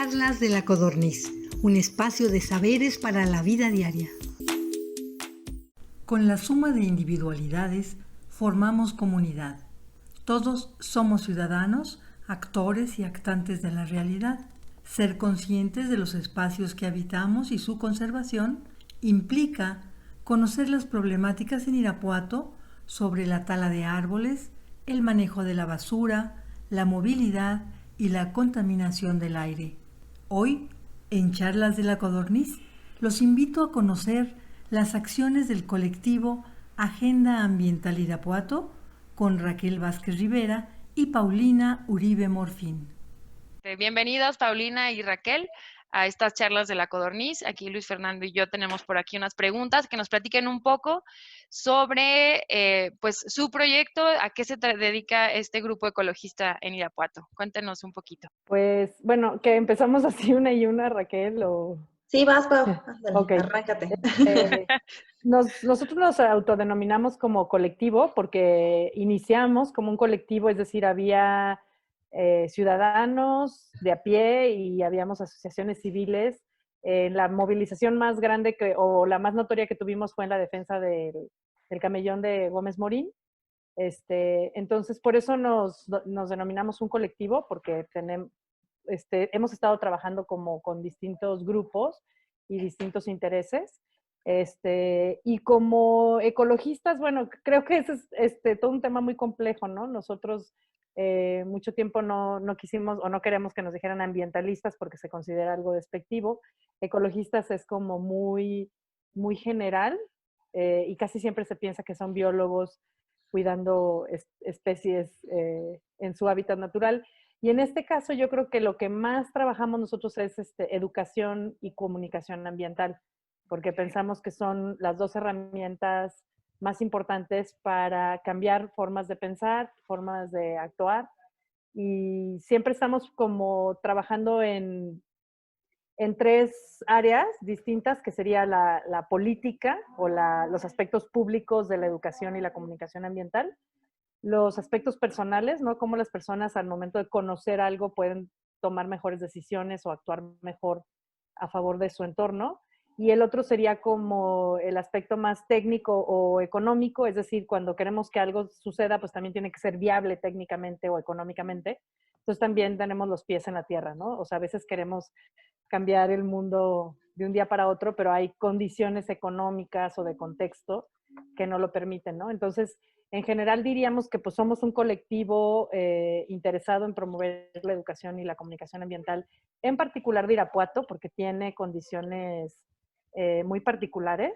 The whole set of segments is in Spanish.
Charlas de la Codorniz, un espacio de saberes para la vida diaria. Con la suma de individualidades formamos comunidad. Todos somos ciudadanos, actores y actantes de la realidad. Ser conscientes de los espacios que habitamos y su conservación implica conocer las problemáticas en Irapuato sobre la tala de árboles, el manejo de la basura, la movilidad y la contaminación del aire. Hoy, en Charlas de la Codorniz, los invito a conocer las acciones del colectivo Agenda Ambiental Irapuato con Raquel Vázquez Rivera y Paulina Uribe Morfín. Bienvenidas Paulina y Raquel a estas Charlas de la Codorniz. Aquí Luis Fernando y yo tenemos por aquí unas preguntas, que nos platiquen un poco sobre pues su proyecto, a qué se dedica este grupo ecologista en Irapuato. Cuéntenos un poquito. Pues bueno, que empezamos así una y una, Raquel, o... Sí, vas, Pau, ándale, Okay. Arráncate. Nosotros nos autodenominamos como colectivo porque iniciamos como un colectivo, es decir, había ciudadanos de a pie y habíamos asociaciones civiles. La movilización más grande o la más notoria que tuvimos fue en la defensa del camellón de Gómez Morín. Entonces, por eso nos denominamos un colectivo, porque hemos estado trabajando como con distintos grupos y distintos intereses. Y como ecologistas, bueno, creo que ese es todo un tema muy complejo, ¿no? Nosotros mucho tiempo no quisimos o no queremos que nos dijeran ambientalistas porque se considera algo despectivo. Ecologistas es como muy, muy general y casi siempre se piensa que son biólogos cuidando especies en su hábitat natural. Y en este caso yo creo que lo que más trabajamos nosotros es educación y comunicación ambiental, porque pensamos que son las dos herramientas más importantes para cambiar formas de pensar, formas de actuar. Y siempre estamos como trabajando en tres áreas distintas, que sería la política o los aspectos públicos de la educación y la comunicación ambiental, los aspectos personales, ¿no? Cómo las personas al momento de conocer algo pueden tomar mejores decisiones o actuar mejor a favor de su entorno. Y el otro sería como el aspecto más técnico o económico, es decir, cuando queremos que algo suceda, pues también tiene que ser viable técnicamente o económicamente. Entonces también tenemos los pies en la tierra, ¿no? O sea, a veces queremos cambiar el mundo de un día para otro, pero hay condiciones económicas o de contexto que no lo permiten, ¿no? Entonces, en general diríamos que pues somos un colectivo interesado en promover la educación y la comunicación ambiental, en particular de Irapuato, porque tiene condiciones muy particulares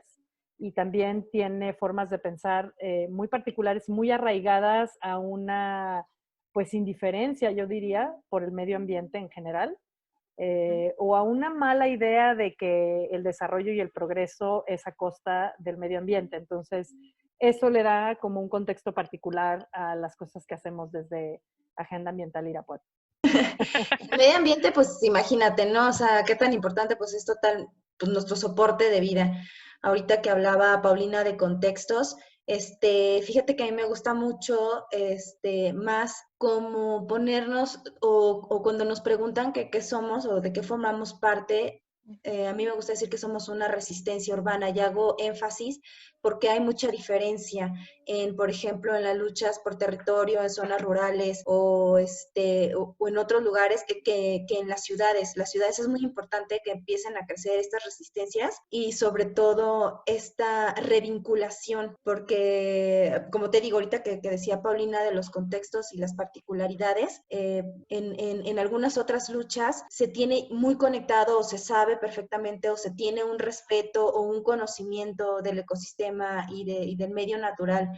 y también tiene formas de pensar muy particulares, muy arraigadas a una pues indiferencia, yo diría, por el medio ambiente en general. O a una mala idea de que el desarrollo y el progreso es a costa del medio ambiente. Entonces, eso le da como un contexto particular a las cosas que hacemos desde Agenda Ambiental Irapuato. El medio ambiente, pues imagínate, ¿no? O sea, qué tan importante pues es total, pues nuestro soporte de vida. Ahorita que hablaba Paulina de contextos, fíjate que a mí me gusta mucho, más como ponernos, o cuando nos preguntan qué somos o de qué formamos parte, a mí me gusta decir que somos una resistencia urbana y hago énfasis porque hay mucha diferencia en, por ejemplo, en las luchas por territorio, en zonas rurales o en otros lugares que en las ciudades. Las ciudades es muy importante que empiecen a crecer estas resistencias y sobre todo esta revinculación, porque como te digo ahorita que decía Paulina de los contextos y las particularidades, en algunas otras luchas se tiene muy conectado o se sabe perfectamente o se tiene un respeto o un conocimiento del ecosistema y del medio natural,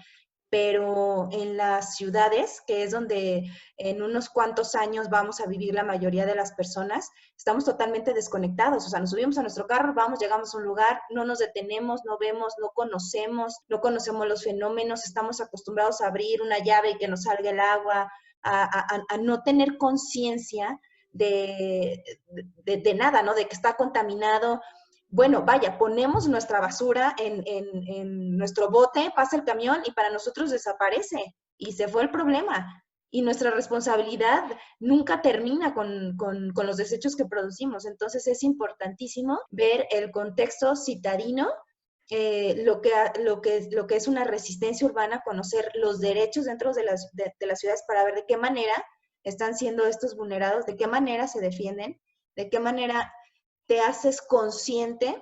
pero en las ciudades, que es donde en unos cuantos años vamos a vivir la mayoría de las personas, estamos totalmente desconectados. O sea, nos subimos a nuestro carro, vamos, llegamos a un lugar, no nos detenemos, no vemos, no conocemos los fenómenos, estamos acostumbrados a abrir una llave y que nos salga el agua, a no tener conciencia de nada, ¿no? De que está contaminado. Bueno, vaya, ponemos nuestra basura en nuestro bote, pasa el camión y para nosotros desaparece y se fue el problema. y nuestra responsabilidad nunca termina con los desechos que producimos. Entonces es importantísimo ver el contexto citadino, lo que es una resistencia urbana, conocer los derechos dentro de las ciudades para ver de qué manera están siendo estos vulnerados, de qué manera se defienden, de qué manera te haces consciente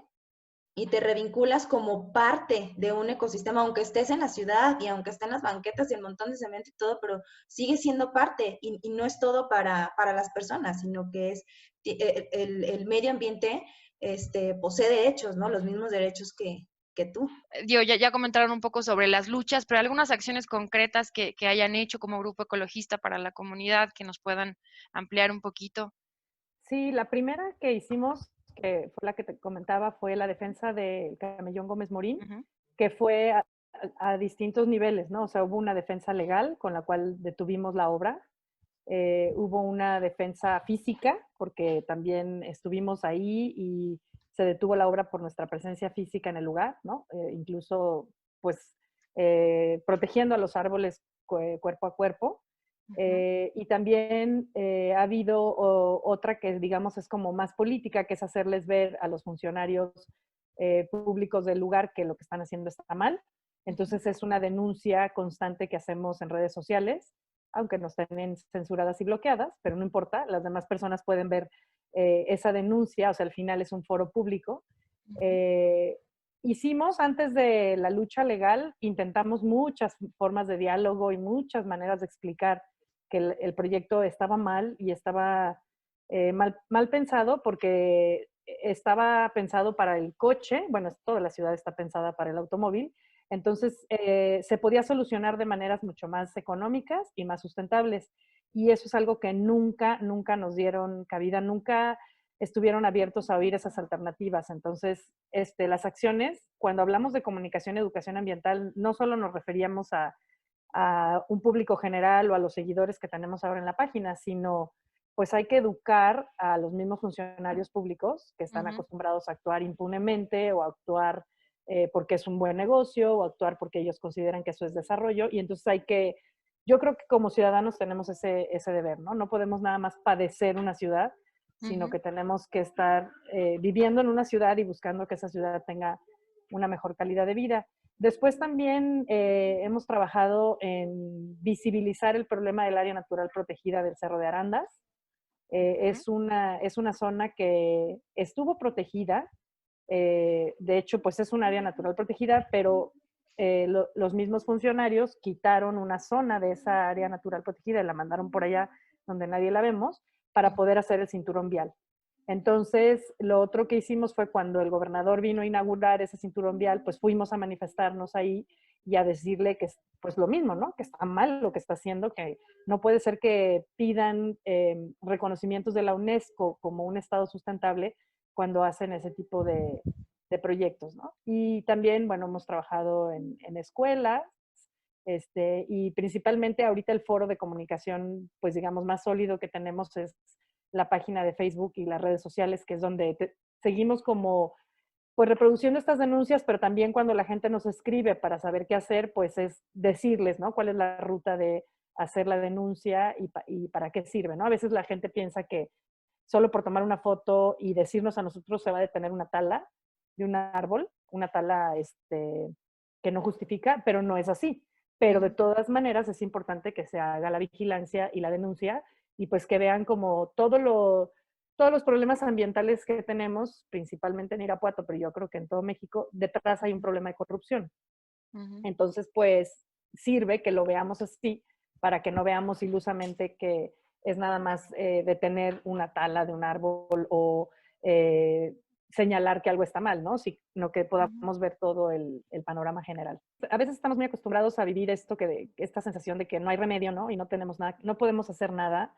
y te revinculas como parte de un ecosistema, aunque estés en la ciudad y aunque estén las banquetas y el montón de cemento y todo, pero sigue siendo parte y no es todo para las personas, sino que es el medio ambiente posee derechos, ¿no? Los mismos derechos que tú. Digo, ya comentaron un poco sobre las luchas, pero algunas acciones concretas que hayan hecho como grupo ecologista para la comunidad que nos puedan ampliar un poquito. Sí, la primera que hicimos, que fue la que te comentaba, fue la defensa del camellón Gómez Morín, Ujú. que fue a distintos niveles, ¿no? O sea, hubo una defensa legal con la cual detuvimos la obra, hubo una defensa física, porque también estuvimos ahí y se detuvo la obra por nuestra presencia física en el lugar, ¿no? Incluso, pues, protegiendo a los árboles cuerpo a cuerpo. Ujú. Y también ha habido otra que, digamos, es como más política, que es hacerles ver a los funcionarios públicos del lugar que lo que están haciendo está mal. Entonces es una denuncia constante que hacemos en redes sociales, aunque nos tienen censuradas y bloqueadas, pero no importa, las demás personas pueden ver esa denuncia, o sea, al final es un foro público. Eh, Hicimos antes de la lucha legal, intentamos muchas formas de diálogo y muchas maneras de explicar que el proyecto estaba mal y estaba mal pensado, porque estaba pensado para el coche, bueno, toda la ciudad está pensada para el automóvil, entonces se podía solucionar de maneras mucho más económicas y más sustentables. Y eso es algo que nunca nos dieron cabida, nunca estuvieron abiertos a oír esas alternativas. Entonces, las acciones, cuando hablamos de comunicación y educación ambiental, no solo nos referíamos a un público general o a los seguidores que tenemos ahora en la página, sino pues hay que educar a los mismos funcionarios públicos que están Ujú. acostumbrados a actuar impunemente o a actuar porque es un buen negocio o actuar porque ellos consideran que eso es desarrollo. Y entonces yo creo que como ciudadanos tenemos ese deber, ¿no? No podemos nada más padecer una ciudad, sino Ujú. que tenemos que estar viviendo en una ciudad y buscando que esa ciudad tenga una mejor calidad de vida. Después también hemos trabajado en visibilizar el problema del área natural protegida del Cerro de Arandas. Ujú. Es una zona que estuvo protegida, de hecho, pues es un área natural protegida, pero los mismos funcionarios quitaron una zona de esa área natural protegida y la mandaron por allá donde nadie la vemos para poder hacer el cinturón vial. Entonces, lo otro que hicimos fue cuando el gobernador vino a inaugurar ese cinturón vial, pues fuimos a manifestarnos ahí y a decirle que, pues lo mismo, ¿no? Que está mal lo que está haciendo, que no puede ser que pidan reconocimientos de la UNESCO como un estado sustentable cuando hacen ese tipo de proyectos, ¿no? Y también, bueno, hemos trabajado en escuelas, y principalmente ahorita el foro de comunicación, pues digamos, más sólido que tenemos es la página de Facebook y las redes sociales, que es donde seguimos como, pues reproduciendo estas denuncias, pero también cuando la gente nos escribe para saber qué hacer, pues es decirles, ¿no? Cuál es la ruta de hacer la denuncia y para qué sirve, ¿no? A veces la gente piensa que solo por tomar una foto y decirnos a nosotros se va a detener una tala de un árbol, una tala que no justifica, pero no es así. Pero de Ujú. todas maneras es importante que se haga la vigilancia y la denuncia y pues que vean como todos los problemas ambientales que tenemos, principalmente en Irapuato, pero yo creo que en todo México, detrás hay un problema de corrupción. Ujú. Entonces, pues sirve que lo veamos así para que no veamos ilusamente que es nada más detener una tala de un árbol o señalar que algo está mal, ¿no? Sino que Ujú. podamos ver todo el panorama general. A veces estamos muy acostumbrados a vivir esta sensación de que no hay remedio, ¿no? Y no tenemos nada, no podemos hacer nada.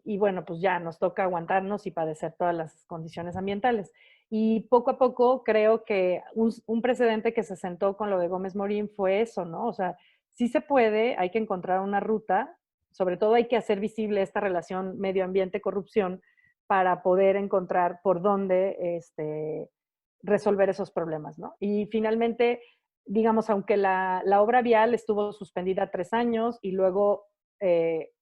Y bueno, pues ya nos toca aguantarnos y padecer todas las condiciones ambientales. Y poco a poco creo que un precedente que se sentó con lo de Gómez Morín fue eso, ¿no? O sea, sí se puede, hay que encontrar una ruta, sobre todo hay que hacer visible esta relación medio ambiente-corrupción para poder encontrar por dónde resolver esos problemas, ¿no? Y finalmente, digamos, aunque la obra vial estuvo suspendida 3 años y luego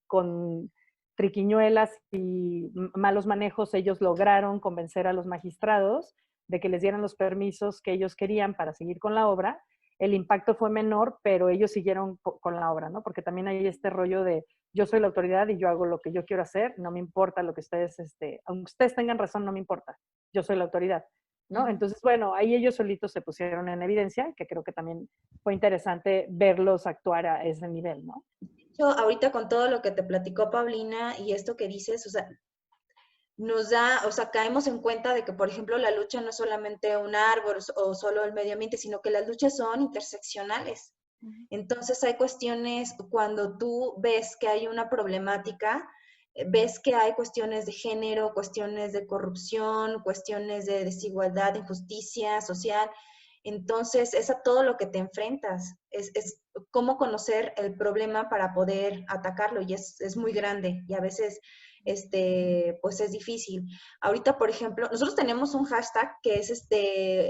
con triquiñuelas y malos manejos, ellos lograron convencer a los magistrados de que les dieran los permisos que ellos querían para seguir con la obra. El impacto fue menor, pero ellos siguieron con la obra, ¿no? Porque también hay este rollo de yo soy la autoridad y yo hago lo que yo quiero hacer, no me importa lo que ustedes, aunque ustedes tengan razón, no me importa, yo soy la autoridad, ¿no? Entonces, bueno, ahí ellos solitos se pusieron en evidencia, que creo que también fue interesante verlos actuar a ese nivel, ¿no? Yo ahorita con todo lo que te platicó Paulina y esto que dices, o sea, nos da, o sea, caemos en cuenta de que, por ejemplo, la lucha no es solamente un árbol o solo el medio ambiente, sino que las luchas son interseccionales. Entonces hay cuestiones, cuando tú ves que hay una problemática, ves que hay cuestiones de género, cuestiones de corrupción, cuestiones de desigualdad, injusticia social. Entonces es a todo lo que te enfrentas, es cómo conocer el problema para poder atacarlo y es muy grande y a veces pues es difícil. Ahorita, por ejemplo, nosotros tenemos un hashtag que es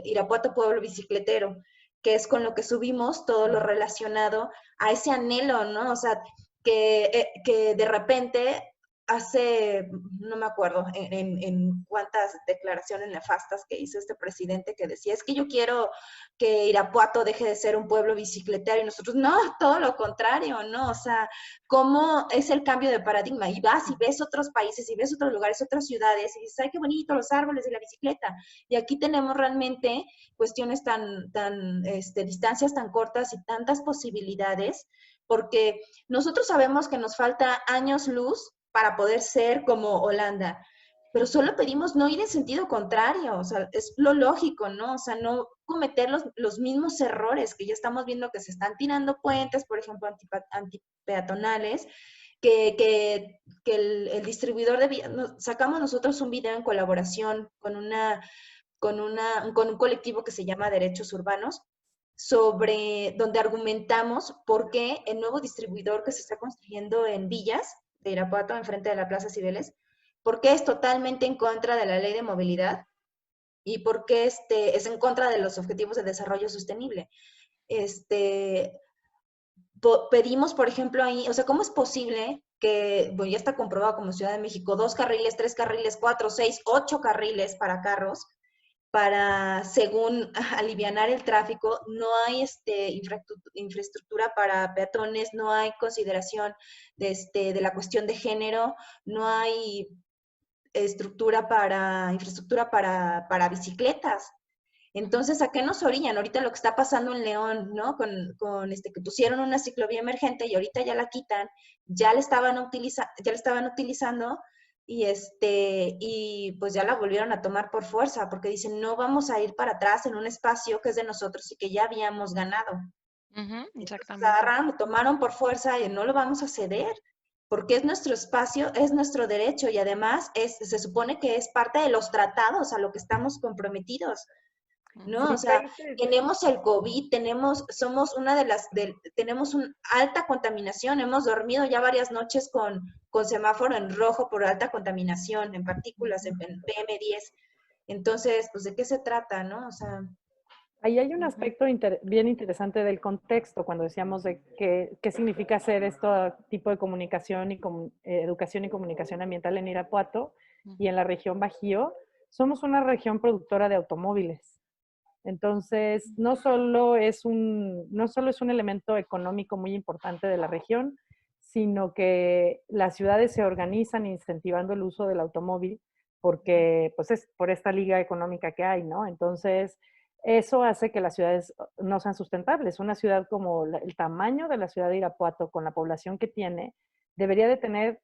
Irapuato Pueblo Bicicletero, que es con lo que subimos todo lo relacionado a ese anhelo, ¿no? O sea, que de repente hace, no me acuerdo en cuántas declaraciones nefastas que hizo este presidente que decía, es que yo quiero que Irapuato deje de ser un pueblo bicicletero y nosotros, no, todo lo contrario, ¿no? O sea, cómo es el cambio de paradigma y vas y ves otros países y ves otros lugares, otras ciudades y dices, ay, qué bonito los árboles y la bicicleta. Y aquí tenemos realmente cuestiones distancias tan cortas y tantas posibilidades, porque nosotros sabemos que nos falta años luz para poder ser como Holanda, pero solo pedimos no ir en sentido contrario, o sea, es lo lógico, ¿no? O sea, no cometer los mismos errores que ya estamos viendo que se están tirando puentes, por ejemplo, antipeatonales, que el distribuidor sacamos nosotros un video en colaboración con un colectivo que se llama Derechos Urbanos, donde argumentamos por qué el nuevo distribuidor que se está construyendo en Villas de Irapuato, enfrente de la Plaza Cibeles, por qué es totalmente en contra de la ley de movilidad y por qué es en contra de los objetivos de desarrollo sostenible. Pedimos, por ejemplo, ahí, o sea, ¿cómo es posible que, bueno, ya está comprobado como Ciudad de México, 2 carriles, 3 carriles, 4, 6, 8 carriles para carros, para, según alivianar el tráfico, no hay infraestructura para peatones, no hay consideración de la cuestión de género, no hay infraestructura para bicicletas? Entonces, ¿a qué nos orillan? Ahorita lo que está pasando en León, ¿no? Que pusieron una ciclovía emergente y ahorita ya la quitan, ya la estaban utilizando y pues ya la volvieron a tomar por fuerza, porque dicen, no vamos a ir para atrás en un espacio que es de nosotros y que ya habíamos ganado. Exactamente. Agarraron, lo tomaron por fuerza y no lo vamos a ceder, porque es nuestro espacio, es nuestro derecho y además se supone que es parte de los tratados a lo que estamos comprometidos. ¿No? O sea, tenemos el COVID, somos tenemos una alta contaminación, hemos dormido ya varias noches con semáforo en rojo por alta contaminación, en partículas, en PM10. Entonces, pues, ¿de qué se trata, no? O sea... Ahí hay un aspecto bien interesante del contexto, cuando decíamos de qué significa hacer este tipo de comunicación y educación y comunicación ambiental en Irapuato y en la región Bajío. Somos una región productora de automóviles. Entonces, no solo es un elemento económico muy importante de la región, sino que las ciudades se organizan incentivando el uso del automóvil porque pues es por esta liga económica que hay, ¿no? Entonces, eso hace que las ciudades no sean sustentables. Una ciudad como el tamaño de la ciudad de Irapuato, con la población que tiene, debería de tener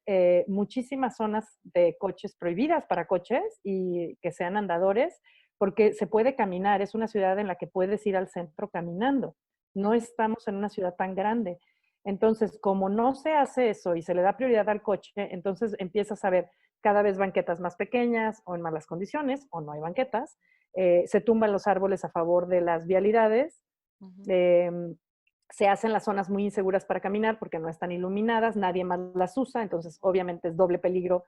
muchísimas zonas de coches prohibidas para coches y que sean andadores, porque se puede caminar. Es una ciudad en la que puedes ir al centro caminando. No estamos en una ciudad tan grande. Entonces, como no se hace eso y se le da prioridad al coche, entonces empiezas a ver cada vez banquetas más pequeñas o en malas condiciones, o no hay banquetas. Se tumban los árboles a favor de las vialidades. Se hacen las zonas muy inseguras para caminar porque no están iluminadas, nadie más las usa, entonces obviamente es doble peligro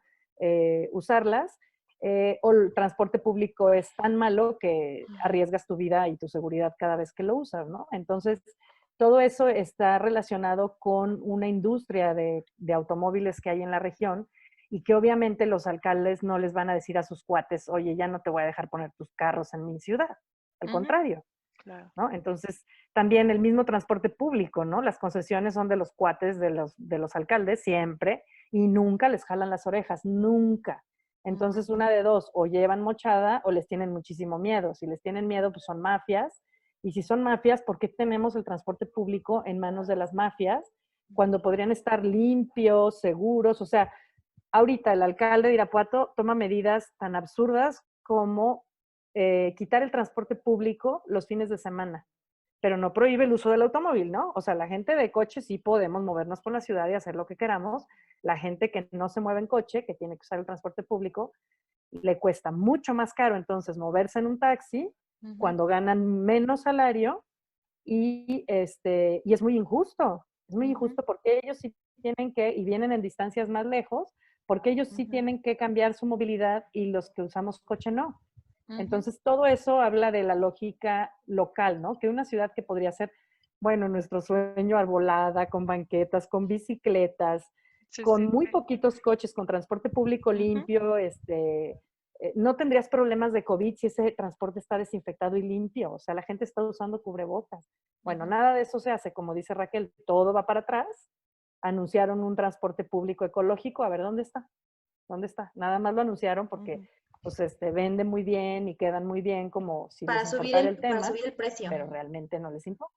usarlas. O el transporte público es tan malo que arriesgas tu vida y tu seguridad cada vez que lo usas, ¿no? Entonces, todo eso está relacionado con una industria de automóviles que hay en la región y que obviamente los alcaldes no les van a decir a sus cuates, oye, ya no te voy a dejar poner tus carros en mi ciudad. Al Ujú, contrario, claro. ¿no? Entonces, también el mismo transporte público, ¿no? Las concesiones son de los cuates de los alcaldes siempre y nunca les jalan las orejas, nunca. Entonces, una de dos, o llevan mochada o les tienen muchísimo miedo. Si les tienen miedo, pues son mafias. Y si son mafias, ¿por qué tenemos el transporte público en manos de las mafias cuando podrían estar limpios, seguros? O sea, ahorita el alcalde de Irapuato toma medidas tan absurdas como quitar el transporte público los fines de semana, pero no prohíbe el uso del automóvil, ¿no? O sea, la gente de coche sí podemos movernos por la ciudad y hacer lo que queramos. La gente que no se mueve en coche, que tiene que usar el transporte público, le cuesta mucho más caro entonces moverse en un taxi Ujú, cuando ganan menos salario y es muy ujú, injusto porque ellos sí tienen que, y vienen en distancias más lejos, porque ellos sí ujú, tienen que cambiar su movilidad y los que usamos coche no. ujú. Entonces, todo eso habla de la lógica local, ¿no? Que una ciudad que podría ser, bueno, nuestro sueño arbolada, con banquetas, con bicicletas, Sí, con sí, muy sí. poquitos coches, con transporte público Ujú, limpio, no tendrías problemas de COVID si ese transporte está desinfectado y limpio. O sea, la gente está usando cubrebocas. Bueno, ujú, nada de eso se hace. Como dice Raquel, todo va para atrás. Anunciaron un transporte público ecológico. A ver, ¿dónde está? ¿Dónde está? Nada más lo anunciaron porque ujú. pues, vende muy bien y quedan muy bien como si les importara el Para tema, subir el precio. pero realmente no les importa.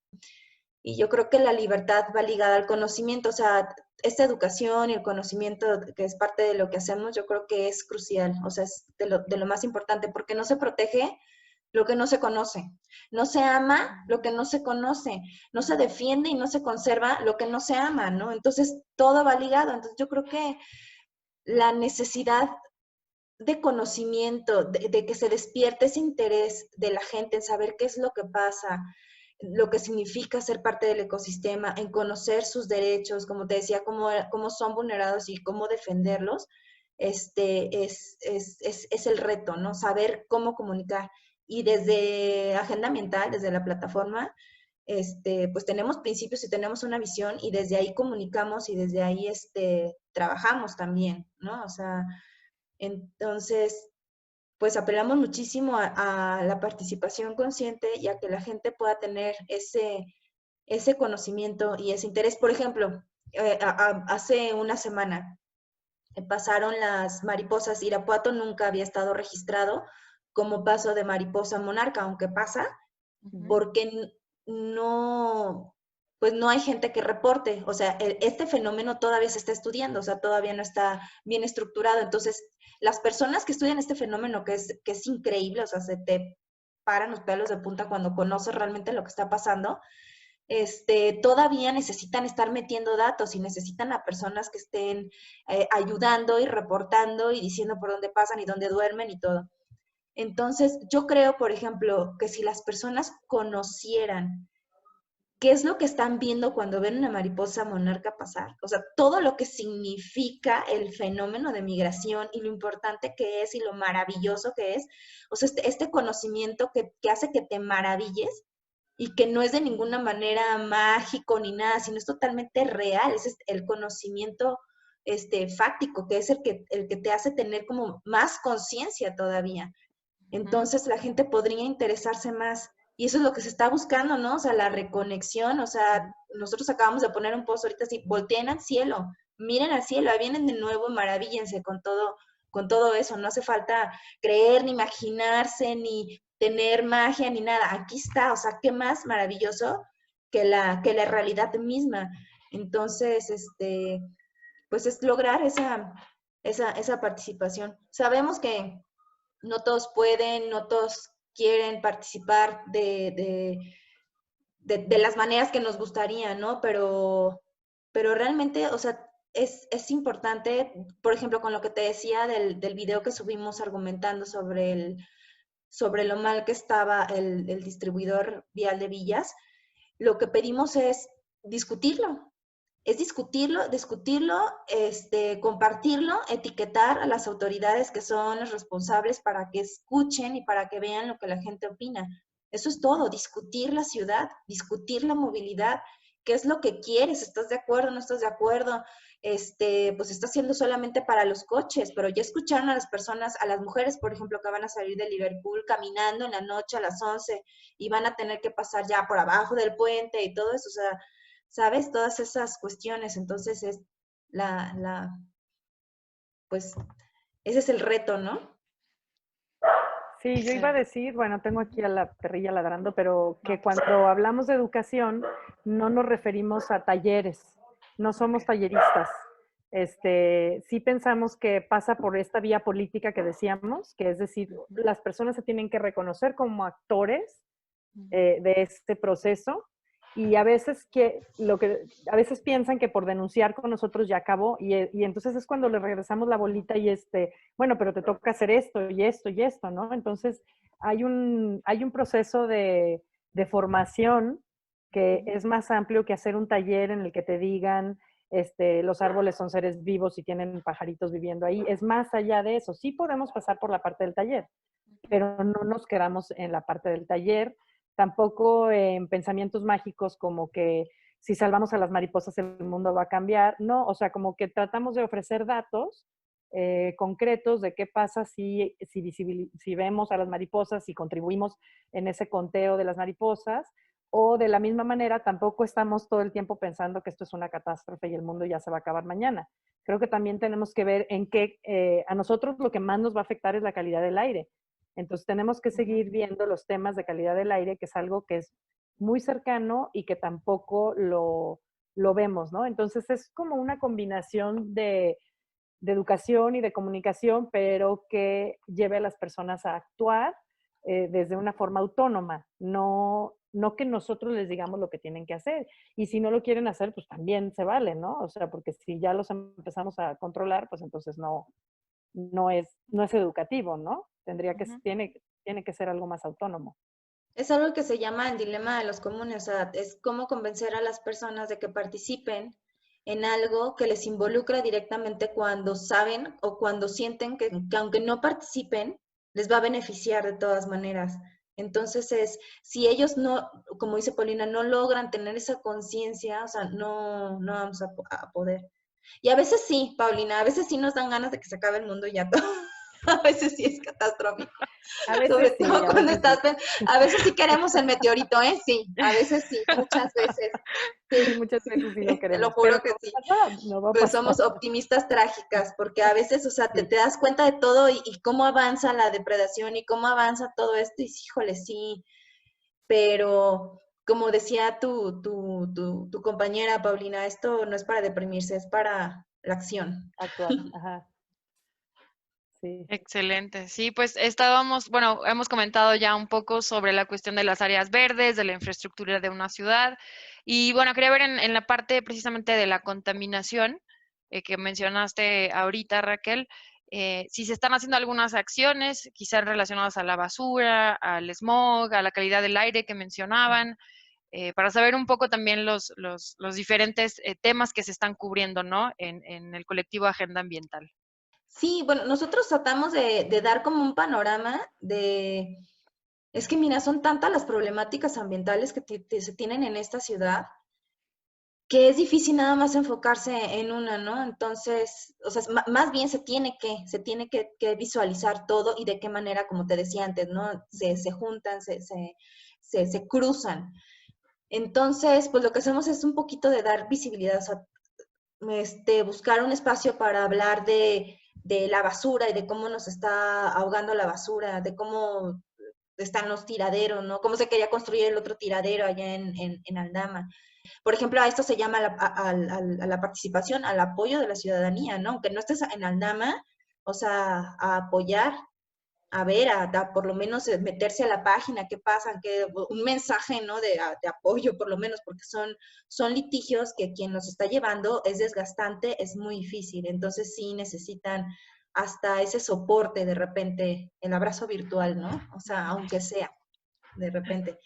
Y yo creo que la libertad va ligada al conocimiento, o sea, esta educación y el conocimiento que es parte de lo que hacemos, yo creo que es crucial, o sea, es de lo más importante, porque no se protege lo que no se conoce, no se ama lo que no se conoce, no se defiende y no se conserva lo que no se ama, ¿no? Entonces, todo va ligado. Entonces, yo creo que la necesidad de conocimiento, de que se despierte ese interés de la gente en saber qué es lo que pasa, lo que significa ser parte del ecosistema, en conocer sus derechos, como te decía, cómo son vulnerados y cómo defenderlos, es el reto, ¿no? Saber cómo comunicar. Y desde Agenda Ambiental, desde la plataforma, pues tenemos principios y tenemos una visión y desde ahí comunicamos y desde ahí trabajamos también, ¿no? O sea, entonces, pues apelamos muchísimo a la participación consciente y a que la gente pueda tener ese conocimiento y ese interés. Por ejemplo, hace una semana pasaron las mariposas. Irapuato nunca había estado registrado como paso de mariposa monarca, aunque pasa, Ujú, porque no, pues no hay gente que reporte. O sea, este fenómeno todavía se está estudiando, o sea, todavía no está bien estructurado. Entonces, las personas que estudian este fenómeno, que es increíble, o sea, se te paran los pelos de punta cuando conoces realmente lo que está pasando, todavía necesitan estar metiendo datos y necesitan a personas que estén ayudando y reportando y diciendo por dónde pasan y dónde duermen y todo. Entonces, yo creo, por ejemplo, que si las personas conocieran qué es lo que están viendo cuando ven una mariposa monarca pasar, o sea, todo lo que significa el fenómeno de migración y lo importante que es y lo maravilloso que es, o sea, este conocimiento que hace que te maravilles y que no es de ninguna manera mágico ni nada, sino es totalmente real, es el conocimiento fáctico, que es el que te hace tener como más conciencia todavía. ujú. Entonces la gente podría interesarse más. Y eso es lo que se está buscando, ¿no? O sea, la reconexión, o sea, nosotros acabamos de poner un post ahorita así, volteen al cielo, miren al cielo, ahí vienen de nuevo, maravíllense con todo eso, no hace falta creer, ni imaginarse, ni tener magia, ni nada, aquí está, o sea, qué más maravilloso que la realidad misma. Entonces, pues es lograr esa participación. Sabemos que no todos pueden, no todos quieren participar de las maneras que nos gustaría, ¿no? Pero realmente, o sea, es importante, por ejemplo, con lo que te decía del video que subimos argumentando sobre lo mal que estaba el distribuidor vial de Villas, lo que pedimos es discutirlo, compartirlo, etiquetar a las autoridades que son los responsables para que escuchen y para que vean lo que la gente opina. Eso es todo, discutir la ciudad, discutir la movilidad, qué es lo que quieres, ¿estás de acuerdo, no estás de acuerdo? Pues está siendo solamente para los coches, pero ya escucharon a las personas, a las mujeres, por ejemplo, que van a salir de Liverpool caminando en la noche a las 11 y van a tener que pasar ya por abajo del puente y todo eso, o sea, ¿sabes? Todas esas cuestiones, entonces es pues, ese es el reto, ¿no? Sí, yo Sí. iba a decir, bueno, tengo aquí a la perrilla ladrando, pero que No, pues, cuando hablamos de educación no nos referimos a talleres, no somos talleristas. Sí pensamos que pasa por esta vía política que decíamos, que es decir, las personas se tienen que reconocer como actores de este proceso y a veces a veces piensan que por denunciar con nosotros ya acabó y entonces es cuando le regresamos la bolita y bueno, pero te toca hacer esto y esto y esto, ¿no? Entonces hay un proceso de formación que es más amplio que hacer un taller en el que te digan los árboles son seres vivos y tienen pajaritos viviendo ahí. Es más allá de eso. Sí podemos pasar por la parte del taller, pero no nos quedamos en la parte del taller, tampoco en pensamientos mágicos como que si salvamos a las mariposas el mundo va a cambiar, no, o sea, como que tratamos de ofrecer datos concretos de qué pasa si vemos a las mariposas y contribuimos en ese conteo de las mariposas, o de la misma manera tampoco estamos todo el tiempo pensando que esto es una catástrofe y el mundo ya se va a acabar mañana. Creo que también tenemos que ver en qué, a nosotros lo que más nos va a afectar es la calidad del aire. Entonces tenemos que seguir viendo los temas de calidad del aire, que es algo que es muy cercano y que tampoco lo vemos, ¿no? Entonces es como una combinación de educación y de comunicación, pero que lleve a las personas a actuar desde una forma autónoma, no que nosotros les digamos lo que tienen que hacer. Y si no lo quieren hacer, pues también se vale, ¿no? O sea, porque si ya los empezamos a controlar, pues entonces no es educativo, ¿no? Tiene que ser algo más autónomo. Es algo que se llama el dilema de los comunes, o sea, es cómo convencer a las personas de que participen en algo que les involucra directamente cuando saben o cuando sienten que aunque no participen, les va a beneficiar de todas maneras. Entonces si ellos no, como dice Paulina, no logran tener esa conciencia, o sea, no vamos a poder. Y a veces sí, Paulina, a veces sí nos dan ganas de que se acabe el mundo y ya todo. A veces sí es catastrófico. A veces Sobre sí, todo a cuando veces sí. a veces sí queremos el meteorito, ¿eh? Sí, a veces sí, muchas veces. Sí, Sí, muchas veces sí lo te lo queremos, pero juro que no sí. va a pasar, no va a Pues pasar. somos optimistas trágicas, porque a veces, o sea, te, Sí. te das cuenta de todo y cómo avanza la depredación y cómo avanza todo esto, y híjole, sí, pero como decía tu compañera Paulina, esto no es para deprimirse, es para la acción. Actuar, ajá, sí. excelente. Sí, pues bueno, hemos comentado ya un poco sobre la cuestión de las áreas verdes, de la infraestructura de una ciudad. Y bueno, quería ver en la parte precisamente de la contaminación que mencionaste ahorita, Raquel, si se están haciendo algunas acciones, quizás relacionadas a la basura, al smog, a la calidad del aire que mencionaban, para saber un poco también los diferentes temas que se están cubriendo, ¿no? En el colectivo Agenda Ambiental. Sí, bueno, nosotros tratamos de dar como un panorama de, es que mira, son tantas las problemáticas ambientales que se tienen en esta ciudad que es difícil nada más enfocarse en una, ¿no? Entonces, o sea, más bien se tiene que visualizar todo y de qué manera, como te decía antes, ¿no? Se juntan, se cruzan. Entonces, pues lo que hacemos es un poquito de dar visibilidad, o sea, buscar un espacio para hablar de la basura y de cómo nos está ahogando la basura, de cómo están los tiraderos, ¿no? Cómo se quería construir el otro tiradero allá en Aldama. Por ejemplo, a esto se llama a la participación, al apoyo de la ciudadanía, ¿no? Aunque no estés en Aldama, o sea, a apoyar, a ver, por lo menos meterse a la página, qué pasa, un mensaje, ¿no? De apoyo, por lo menos, porque son litigios que quien los está llevando es desgastante, es muy difícil. Entonces sí necesitan hasta ese soporte de repente, el abrazo virtual, ¿no? O sea, aunque sea de repente.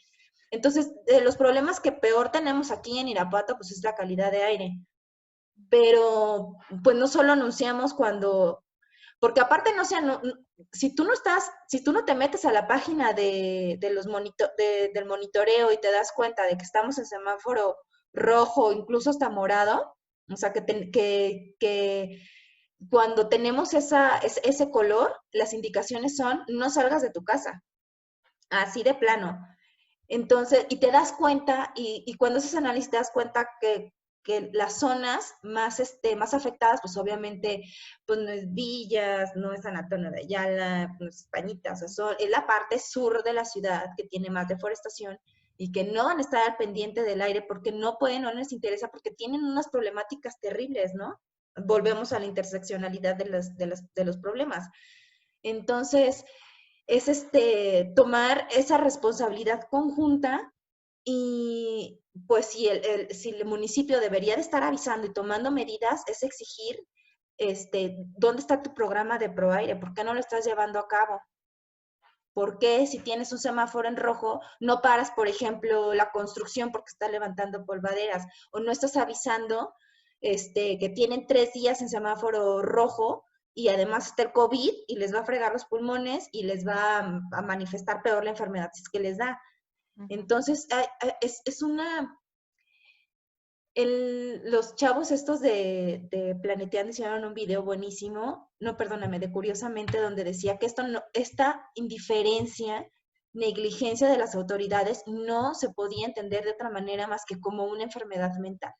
Entonces, de los problemas que peor tenemos aquí en Irapuato, pues es la calidad de aire. Pero, pues no solo anunciamos Porque aparte, no sea, si tú no te metes a la página del monitoreo y te das cuenta de que estamos en semáforo rojo, incluso hasta morado, o sea, que cuando tenemos ese color, las indicaciones son no salgas de tu casa, así de plano. Entonces, y te das cuenta, y cuando haces análisis te das cuenta que las zonas más afectadas, pues obviamente, pues no es Villas, no es San Antonio de Ayala, no es Españita, o sea, es la parte sur de la ciudad que tiene más deforestación y que no van a estar al pendiente del aire porque no pueden, no les interesa, porque tienen unas problemáticas terribles, ¿no? Volvemos a la interseccionalidad de los problemas. Entonces, es tomar esa responsabilidad conjunta y pues si el municipio debería de estar avisando y tomando medidas, es exigir ¿dónde está tu programa de ProAire? ¿Por qué no lo estás llevando a cabo? ¿Por qué si tienes un semáforo en rojo no paras, por ejemplo, la construcción porque está levantando polvaderas? ¿O no estás avisando que tienen 3 días en semáforo rojo y además está el COVID y les va a fregar los pulmones y les va a manifestar peor la enfermedad si es que les da? Entonces, es una... los chavos estos de Planeteando hicieron un video buenísimo, no, perdóname, de Curiosamente, donde decía que esta indiferencia, negligencia de las autoridades no se podía entender de otra manera más que como una enfermedad mental.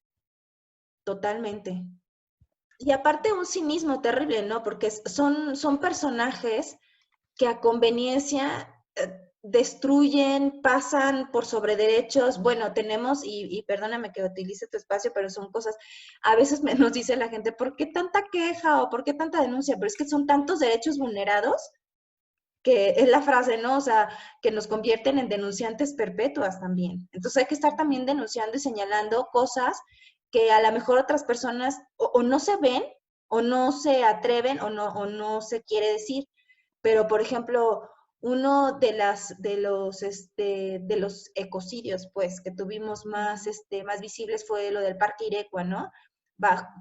Totalmente. Y aparte un cinismo terrible, ¿no? Porque son personajes que a conveniencia destruyen, pasan por sobre derechos. Bueno, tenemos, y perdóname que utilice tu espacio, pero son cosas, a veces nos dice la gente, ¿por qué tanta queja o por qué tanta denuncia? Pero es que son tantos derechos vulnerados que es la frase, ¿no? O sea, que nos convierten en denunciantes perpetuas también. Entonces hay que estar también denunciando y señalando cosas que a lo mejor otras personas o no se ven, o no se atreven, o no se quiere decir. Pero, por ejemplo, uno de los ecocidios, pues, que tuvimos más visibles fue lo del Parque Irecua, ¿no?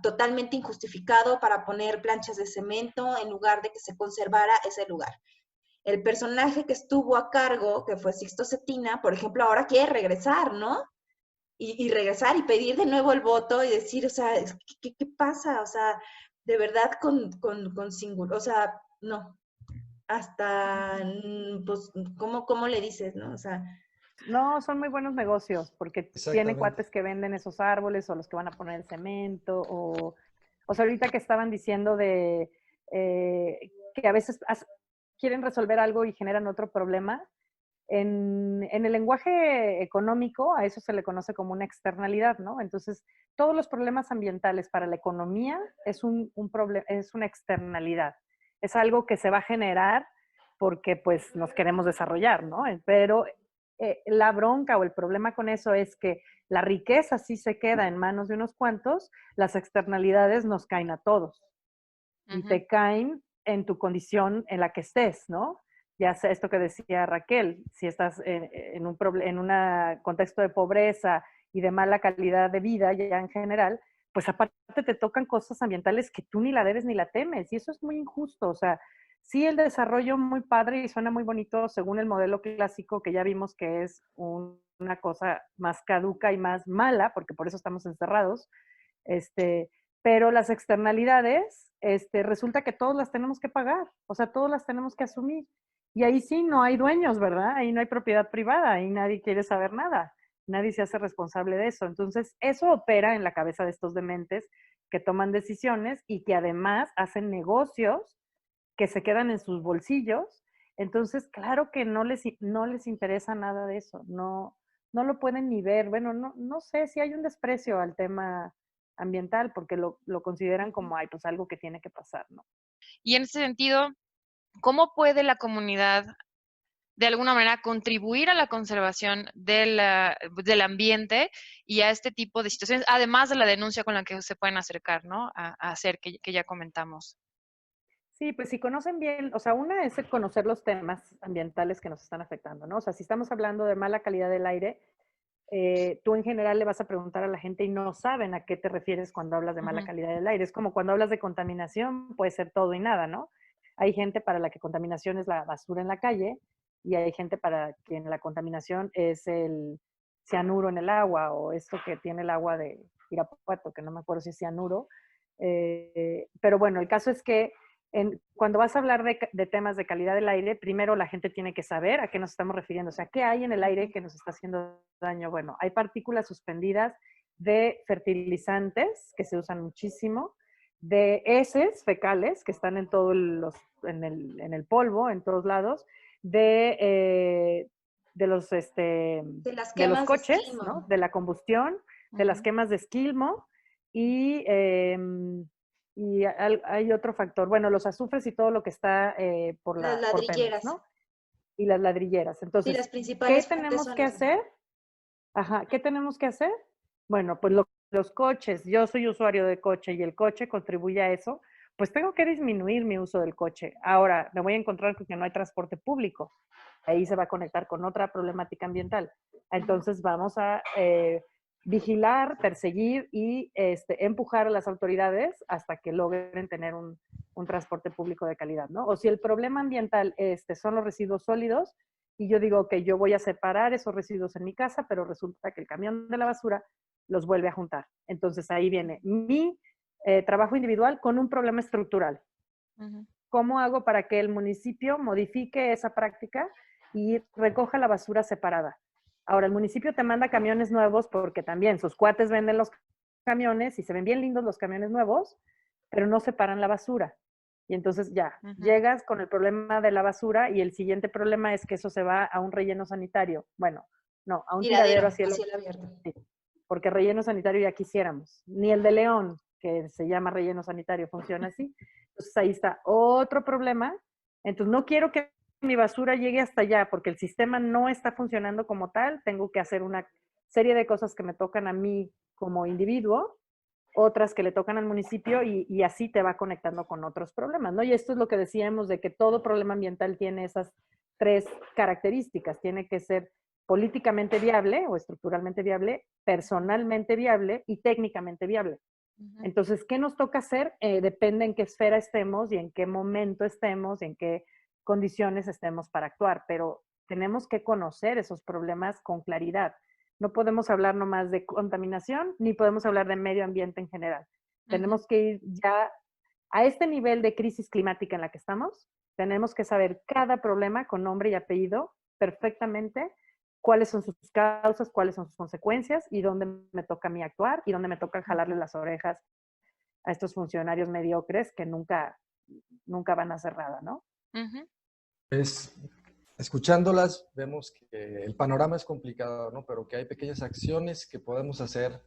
Totalmente injustificado para poner planchas de cemento en lugar de que se conservara ese lugar. El personaje que estuvo a cargo, que fue Sixto Cetina, por ejemplo, ahora quiere regresar, ¿no? Y regresar y pedir de nuevo el voto y decir, o sea, ¿qué pasa? O sea, de verdad con singular, o sea, no, hasta, pues, ¿cómo le dices, no? O sea, No, son muy buenos negocios porque tienen Exactamente. cuates que venden esos árboles o los que van a poner el cemento o sea, ahorita que estaban diciendo de que a veces quieren resolver algo y generan otro problema. En el lenguaje económico a eso se le conoce como una externalidad, ¿no? Entonces, todos los problemas ambientales para la economía es es una externalidad. Es algo que se va a generar porque pues nos queremos desarrollar, ¿no? Pero la bronca o el problema con eso es que la riqueza sí se queda en manos de unos cuantos, las externalidades nos caen a todos y te caen en tu condición en la que estés, ¿no? Ya sea esto que decía Raquel, si estás en un contexto de pobreza y de mala calidad de vida ya en general, pues aparte te tocan cosas ambientales que tú ni la debes ni la temes, y eso es muy injusto. O sea, sí, el desarrollo muy padre y suena muy bonito según el modelo clásico que ya vimos que es una cosa más caduca y más mala, porque por eso estamos encerrados, pero las externalidades, resulta que todos las tenemos que pagar, o sea, todos las tenemos que asumir. Y ahí sí no hay dueños, ¿verdad? Ahí no hay propiedad privada, ahí nadie quiere saber nada, nadie se hace responsable de eso. Entonces, eso opera en la cabeza de estos dementes que toman decisiones y que además hacen negocios que se quedan en sus bolsillos. Entonces, claro que no les interesa nada de eso, no lo pueden ni ver. Bueno, no sé si hay un desprecio al tema ambiental porque lo consideran como, ay, pues algo que tiene que pasar, ¿no? Y en ese sentido, ¿cómo puede la comunidad de alguna manera contribuir a la conservación del ambiente y a este tipo de situaciones, además de la denuncia con la que se pueden acercar, ¿no? A hacer, que ya comentamos. Sí, pues si conocen bien, o sea, una es el conocer los temas ambientales que nos están afectando, ¿no? O sea, si estamos hablando de mala calidad del aire, tú en general le vas a preguntar a la gente y no saben a qué te refieres cuando hablas de mala calidad del aire. Es como cuando hablas de contaminación, puede ser todo y nada, ¿no? hay gente para la que contaminación es la basura en la calle y hay gente para quien la contaminación es el cianuro en el agua o esto que tiene el agua de Irapuato, que no me acuerdo si es cianuro. Pero bueno, el caso es que cuando vas a hablar de temas de calidad del aire, primero la gente tiene que saber a qué nos estamos refiriendo. O sea, ¿qué hay en el aire que nos está haciendo daño? Bueno, hay partículas suspendidas de fertilizantes que se usan muchísimo, de heces fecales que están en todo en el polvo, en todos lados, de los, De las de los quemas de coches, esquimo. ¿no? De la combustión, de las quemas de esquilmo y hay otro factor, bueno, los azufres y todo lo que está por Las Pemex, ladrilleras. ¿no? Y las ladrilleras. Sí, Entonces, las ¿qué principales fuentes tenemos son que esas. hacer? Ajá, ¿qué tenemos que hacer? Bueno, pues los coches, yo soy usuario de coche y el coche contribuye a eso, pues tengo que disminuir mi uso del coche. Ahora, me voy a encontrar con que no hay transporte público. Ahí se va a conectar con otra problemática ambiental. Entonces vamos a vigilar, perseguir y empujar a las autoridades hasta que logren tener un transporte público de calidad, ¿no? O si el problema ambiental son los residuos sólidos, y yo digo que yo voy a separar esos residuos en mi casa, pero resulta que el camión de la basura los vuelve a juntar. Entonces ahí viene mi trabajo individual con un problema estructural. ¿Cómo hago para que el municipio modifique esa práctica y recoja la basura separada? Ahora, el municipio te manda camiones nuevos porque también sus cuates venden los camiones y se ven bien lindos los camiones nuevos, pero no separan la basura. Y entonces ya, llegas con el problema de la basura y el siguiente problema es que eso se va a un relleno sanitario. Bueno, no, a un tiradero a cielo abierto. Sí, porque relleno sanitario ya quisiéramos. Ni el de León, que se llama relleno sanitario, funciona así. Entonces ahí está otro problema. Entonces no quiero que mi basura llegue hasta allá porque el sistema no está funcionando como tal. Tengo que hacer una serie de cosas que me tocan a mí como individuo, otras que le tocan al municipio y así te va conectando con otros problemas, ¿no? Y esto es lo que decíamos de que todo problema ambiental tiene esas tres características. Tiene que ser políticamente viable o estructuralmente viable, personalmente viable y técnicamente viable. Entonces, ¿qué nos toca hacer? Depende en qué esfera estemos y en qué momento estemos y en qué condiciones estemos para actuar, pero tenemos que conocer esos problemas con claridad. No podemos hablar nomás de contaminación, ni podemos hablar de medio ambiente en general. Tenemos que ir ya a este nivel de crisis climática en la que estamos. Tenemos que saber cada problema con nombre y apellido perfectamente, cuáles son sus causas, cuáles son sus consecuencias y dónde me toca a mí actuar y dónde me toca jalarle las orejas a estos funcionarios mediocres que nunca van a hacer nada, ¿no? Pues, escuchándolas, vemos que el panorama es complicado, ¿no? Pero que hay pequeñas acciones que podemos hacer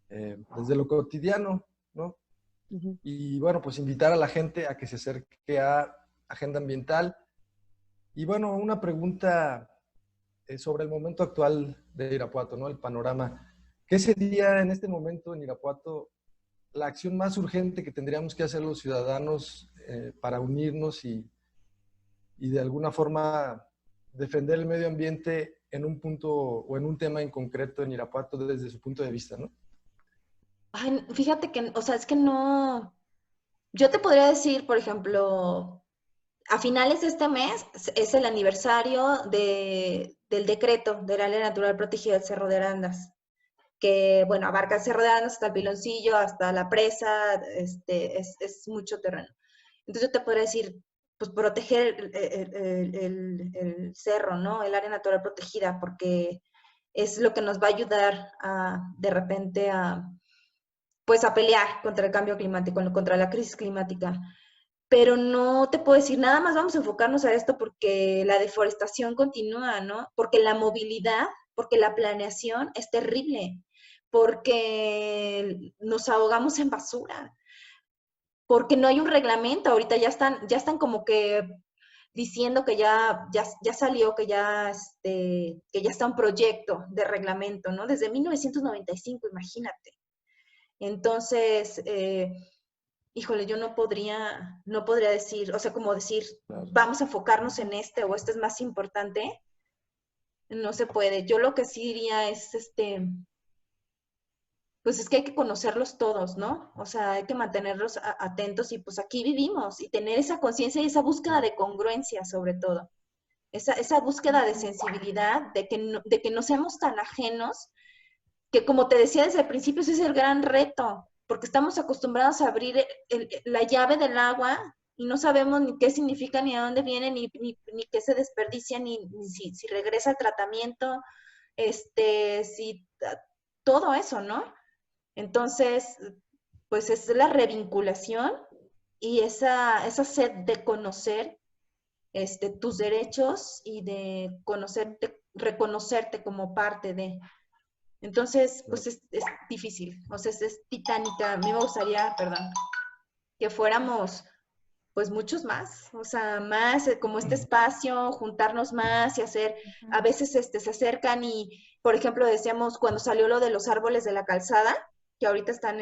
desde lo cotidiano, ¿no? Y bueno, pues invitar a la gente a que se acerque a Agenda Ambiental. Y bueno, una pregunta sobre el momento actual de Irapuato, ¿no? El panorama. ¿Qué sería en este momento en Irapuato la acción más urgente que tendríamos que hacer los ciudadanos para unirnos y de alguna forma defender el medio ambiente en un punto o en un tema en concreto en Irapuato desde su punto de vista, ¿no? Ay, fíjate que, o sea, es que no, yo te podría decir, por ejemplo, a finales de este mes es el aniversario del decreto del área natural protegida del Cerro de Arandas, que, bueno, abarca el Cerro de Arandas hasta el Piloncillo, hasta la presa, es mucho terreno. Entonces yo te podría decir, pues proteger el cerro, ¿no? El área natural protegida, porque es lo que nos va a ayudar de repente pues a pelear contra el cambio climático, contra la crisis climática. Pero no te puedo decir, nada más vamos a enfocarnos a esto porque la deforestación continúa, ¿no? Porque la movilidad, porque la planeación es terrible, porque nos ahogamos en basura, porque no hay un reglamento. Ahorita ya están como que diciendo que ya salió, que ya está un proyecto de reglamento, ¿no? Desde 1995, imagínate. Entonces, híjole, yo no podría decir, o sea, como decir, vamos a enfocarnos en este o este es más importante. No se puede. Yo lo que sí diría es, pues es que hay que conocerlos todos, ¿no? O sea, hay que mantenerlos atentos y pues aquí vivimos y tener esa conciencia y esa búsqueda de congruencia sobre todo. Esa búsqueda de sensibilidad, de que no seamos tan ajenos, que como te decía desde el principio, ese es el gran reto, porque estamos acostumbrados a abrir la llave del agua y no sabemos ni qué significa, ni a dónde viene, ni qué se desperdicia, ni si regresa el tratamiento, si todo eso, ¿no? Entonces, pues es la revinculación y esa sed de conocer tus derechos y de conocerte, reconocerte como parte de. Entonces, pues es difícil, o sea, es titánica. A mí me gustaría, perdón, que fuéramos pues muchos más, o sea, más como este espacio, juntarnos más y hacer, a veces se acercan y, por ejemplo, decíamos cuando salió lo de los árboles de la calzada, que ahorita están,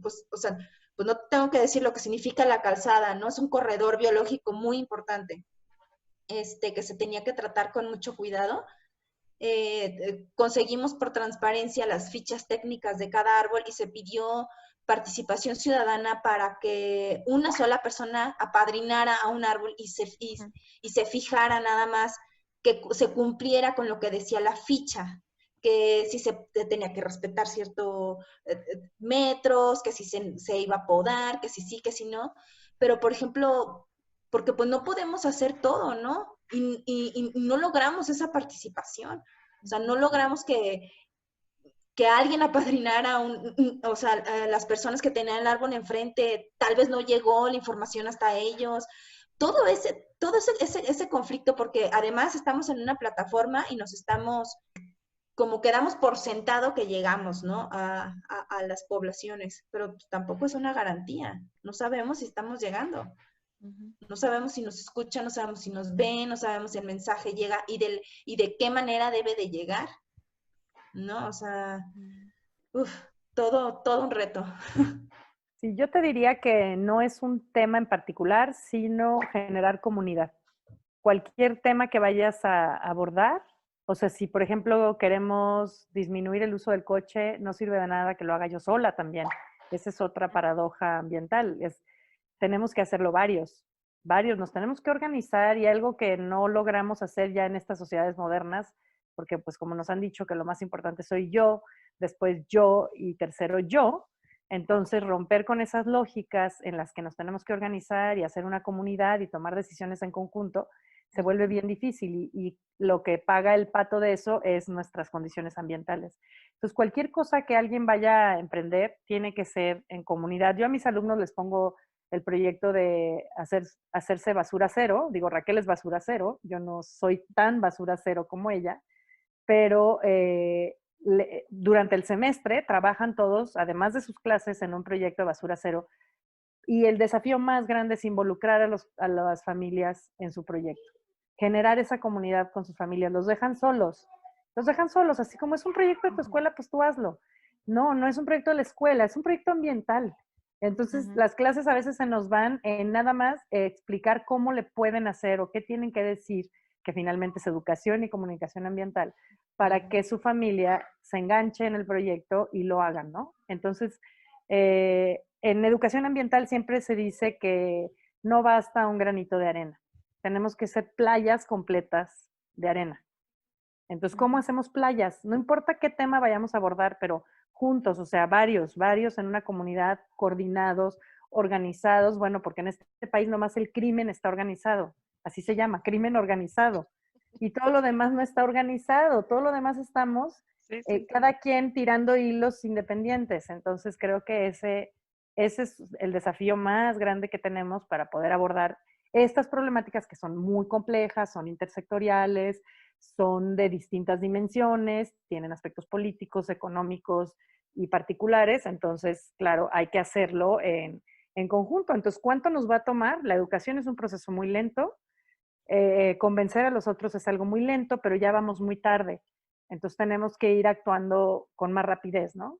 pues, o sea, pues no tengo que decir lo que significa la calzada, ¿no? Es un corredor biológico muy importante, que se tenía que tratar con mucho cuidado. Conseguimos por transparencia las fichas técnicas de cada árbol y se pidió participación ciudadana para que una sola persona apadrinara a un árbol y se fijara nada más que se cumpliera con lo que decía la ficha, que si se tenía que respetar ciertos metros, que si se iba a podar, que si sí, que si no. Pero, por ejemplo, porque pues no podemos hacer todo, ¿no? Y no logramos esa participación. O sea, no logramos que alguien apadrinara o sea, a las personas que tenían el árbol enfrente, tal vez no llegó la información hasta ellos. Todo ese conflicto, porque además estamos en una plataforma y nos estamos, como quedamos por sentado que llegamos, ¿no? A las poblaciones, pero pues tampoco es una garantía. No sabemos si estamos llegando. No sabemos si nos escuchan, no sabemos si nos ven, no sabemos si el mensaje llega y de qué manera debe de llegar, ¿no? O sea, todo un reto. Sí, yo te diría que no es un tema en particular, sino generar comunidad. Cualquier tema que vayas a abordar, o sea, si por ejemplo queremos disminuir el uso del coche, no sirve de nada que lo haga yo sola también. Esa es otra paradoja ambiental. Tenemos que hacerlo varios, nos tenemos que organizar y algo que no logramos hacer ya en estas sociedades modernas, porque pues como nos han dicho que lo más importante soy yo, después yo y tercero yo, entonces romper con esas lógicas en las que nos tenemos que organizar y hacer una comunidad y tomar decisiones en conjunto, se vuelve bien difícil y lo que paga el pato de eso es nuestras condiciones ambientales. Entonces, cualquier cosa que alguien vaya a emprender tiene que ser en comunidad. Yo a mis alumnos les pongo el proyecto de hacerse basura cero. Digo, Raquel es basura cero, yo no soy tan basura cero como ella, pero durante el semestre trabajan todos, además de sus clases, en un proyecto de basura cero. Y el desafío más grande es involucrar a las familias en su proyecto. Generar esa comunidad con sus familias. Los dejan solos, así como es un proyecto de tu escuela, pues tú hazlo. No, no es un proyecto de la escuela, es un proyecto ambiental. Entonces, las clases a veces se nos van en nada más explicar cómo le pueden hacer o qué tienen que decir, que finalmente es educación y comunicación ambiental, para que su familia se enganche en el proyecto y lo hagan, ¿no? Entonces, en educación ambiental siempre se dice que no basta un granito de arena. Tenemos que ser playas completas de arena. Entonces, ¿cómo hacemos playas? No importa qué tema vayamos a abordar, pero juntos, o sea, varios en una comunidad, coordinados, organizados, bueno, porque en este país nomás el crimen está organizado, así se llama, crimen organizado. Y todo lo demás no está organizado, todo lo demás estamos, cada quien tirando hilos independientes. Entonces, creo que ese es el desafío más grande que tenemos para poder abordar estas problemáticas que son muy complejas, son intersectoriales, son de distintas dimensiones, tienen aspectos políticos, económicos y particulares. Entonces, claro, hay que hacerlo en conjunto. Entonces, ¿cuánto nos va a tomar? La educación es un proceso muy lento. Convencer a los otros es algo muy lento, pero ya vamos muy tarde. Entonces, tenemos que ir actuando con más rapidez, ¿no?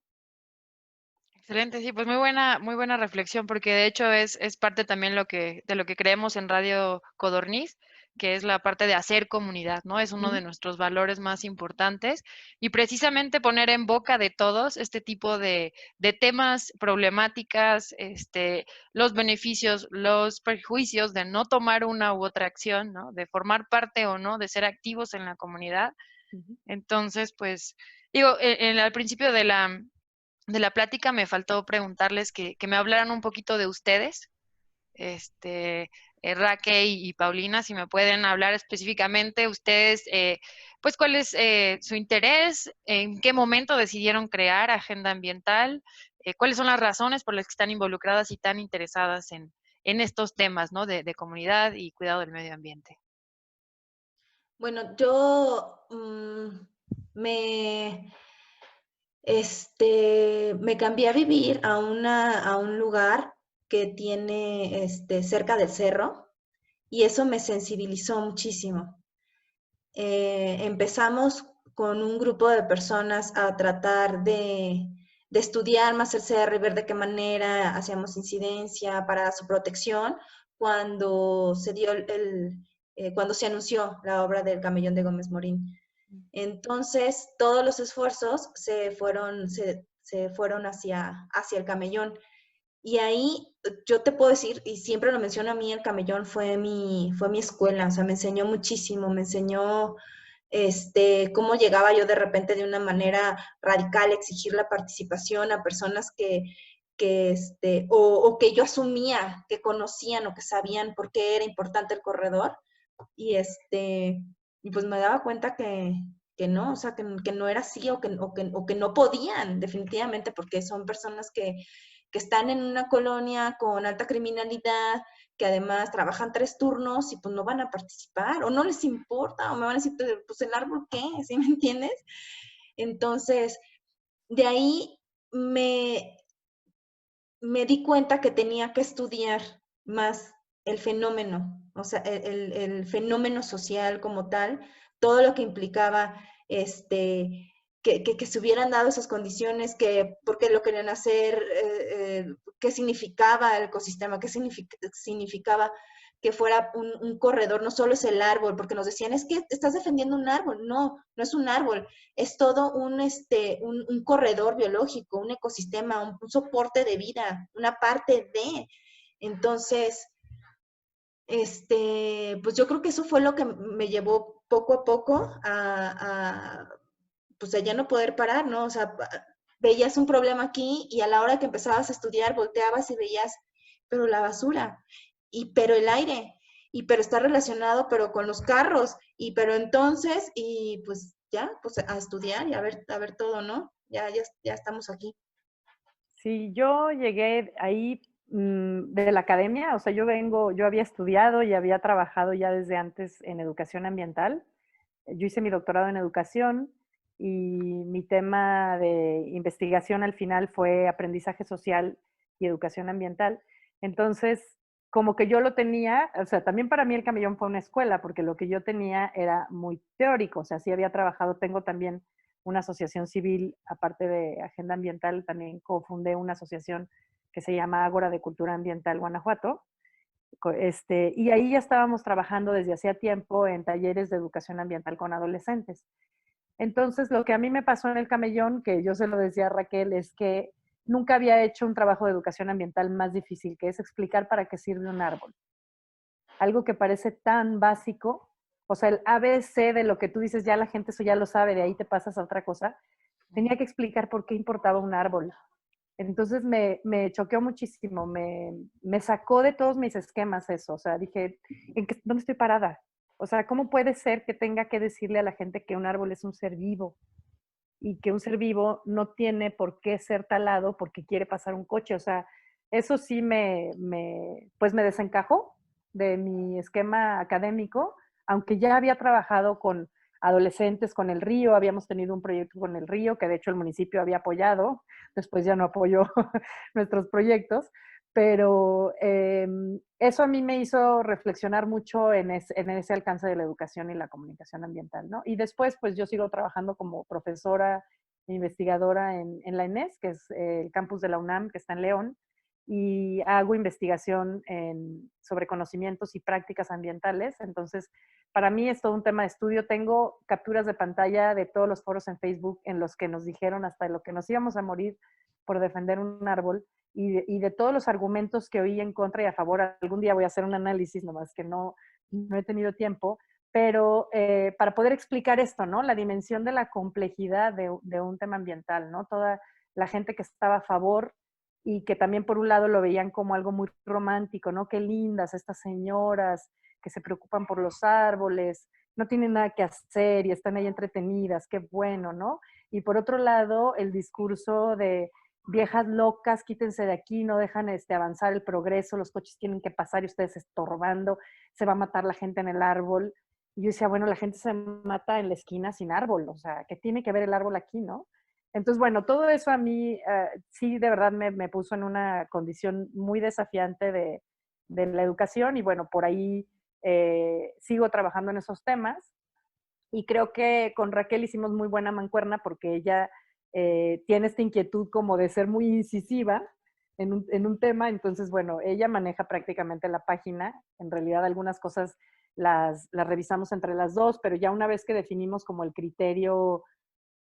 Excelente, sí, pues muy buena reflexión, porque de hecho es parte también de lo que creemos en Radio Codorniz, que es la parte de hacer comunidad, ¿no? Es uno de nuestros valores más importantes y precisamente poner en boca de todos este tipo de temas, problemáticas, los beneficios, los perjuicios de no tomar una u otra acción, ¿no? De formar parte o no, de ser activos en la comunidad. Entonces, pues, digo, al principio de la plática me faltó preguntarles que me hablaran un poquito de ustedes, Raque y Paulina, si me pueden hablar específicamente ustedes, pues cuál es su interés, en qué momento decidieron crear Agenda Ambiental, cuáles son las razones por las que están involucradas y tan interesadas en estos temas, ¿no? De comunidad y cuidado del medio ambiente. Bueno, yo me cambié a vivir a un lugar que tiene cerca del cerro y eso me sensibilizó muchísimo. Empezamos con un grupo de personas a tratar de estudiar más el cerro y ver de qué manera hacíamos incidencia para su protección cuando se dio cuando se anunció la obra del Camellón de Gómez Morín. Entonces, todos los esfuerzos se fueron hacia el Camellón. Y ahí yo te puedo decir, y siempre lo menciono a mí, el Camellón fue mi escuela, o sea, me enseñó muchísimo, me enseñó cómo llegaba yo de repente de una manera radical a exigir la participación a personas o que yo asumía que conocían o que sabían por qué era importante el corredor. Y, y pues me daba cuenta que no, o sea, que no era así o que no podían, definitivamente, porque son personas que están en una colonia con alta criminalidad, que además trabajan 3 turnos y pues no van a participar o no les importa o me van a decir, pues el árbol qué, ¿sí me entiendes? Entonces, de ahí me di cuenta que tenía que estudiar más el fenómeno, o sea, el fenómeno social como tal, todo lo que implicaba que se hubieran dado esas condiciones, que por qué lo querían hacer, qué significaba el ecosistema, qué significaba que fuera un corredor, no solo es el árbol, porque nos decían, es que estás defendiendo un árbol. No, no es un árbol, es todo un corredor biológico, un ecosistema, un soporte de vida, una parte de. Entonces, pues yo creo que eso fue lo que me llevó poco a poco pues a ya no poder parar, ¿no? O sea, veías un problema aquí y a la hora que empezabas a estudiar volteabas y veías, pero la basura, pero el aire, pero está relacionado, pero con los carros, pero entonces, y pues ya, pues a estudiar y a ver todo, ¿no? Ya estamos aquí. Sí, yo llegué ahí de la academia, o sea, yo había estudiado y había trabajado ya desde antes en educación ambiental. Yo hice mi doctorado en educación y mi tema de investigación al final fue aprendizaje social y educación ambiental. Entonces, como que yo lo tenía, o sea, también para mí el Camellón fue una escuela, porque lo que yo tenía era muy teórico, o sea, sí había trabajado, tengo también una asociación civil, aparte de Agenda Ambiental, también cofundé una asociación que se llama Ágora de Cultura Ambiental Guanajuato, y ahí ya estábamos trabajando desde hacía tiempo en talleres de educación ambiental con adolescentes. Entonces, lo que a mí me pasó en el Camellón, que yo se lo decía a Raquel, es que nunca había hecho un trabajo de educación ambiental más difícil, que es explicar para qué sirve un árbol. Algo que parece tan básico, o sea, el ABC de lo que tú dices, ya la gente eso ya lo sabe, de ahí te pasas a otra cosa. Tenía que explicar por qué importaba un árbol. Entonces me choqueó muchísimo, me sacó de todos mis esquemas eso. O sea, dije, ¿dónde estoy parada? O sea, ¿cómo puede ser que tenga que decirle a la gente que un árbol es un ser vivo y que un ser vivo no tiene por qué ser talado porque quiere pasar un coche? O sea, eso sí pues me desencajó de mi esquema académico, aunque ya había trabajado con adolescentes con el río, habíamos tenido un proyecto con el río, que de hecho el municipio había apoyado, después ya no apoyó nuestros proyectos, pero eso a mí me hizo reflexionar mucho en ese alcance de la educación y la comunicación ambiental, ¿no? Y después, pues yo sigo trabajando como profesora investigadora en la ENES, que es el campus de la UNAM, que está en León, y hago investigación sobre conocimientos y prácticas ambientales. Entonces, para mí es todo un tema de estudio. Tengo capturas de pantalla de todos los foros en Facebook en los que nos dijeron hasta de lo que nos íbamos a morir por defender un árbol y de todos los argumentos que oí en contra y a favor. Algún día voy a hacer un análisis, nomás que no he tenido tiempo, pero para poder explicar esto, ¿no? La dimensión de la complejidad de un tema ambiental, ¿no? Toda la gente que estaba a favor y que también por un lado lo veían como algo muy romántico, ¿no? Qué lindas estas señoras que se preocupan por los árboles, no tienen nada que hacer y están ahí entretenidas, qué bueno, ¿no? Y por otro lado, el discurso de viejas locas, quítense de aquí, no dejan avanzar el progreso, los coches tienen que pasar y ustedes estorbando, se va a matar la gente en el árbol. Y yo decía, bueno, la gente se mata en la esquina sin árbol, o sea, ¿qué tiene que ver el árbol aquí, no? Entonces, bueno, todo eso a mí sí de verdad me puso en una condición muy desafiante de la educación y bueno, por ahí sigo trabajando en esos temas y creo que con Raquel hicimos muy buena mancuerna porque ella tiene esta inquietud como de ser muy incisiva en un tema, entonces bueno, ella maneja prácticamente la página, en realidad algunas cosas las revisamos entre las dos, pero ya una vez que definimos como el criterio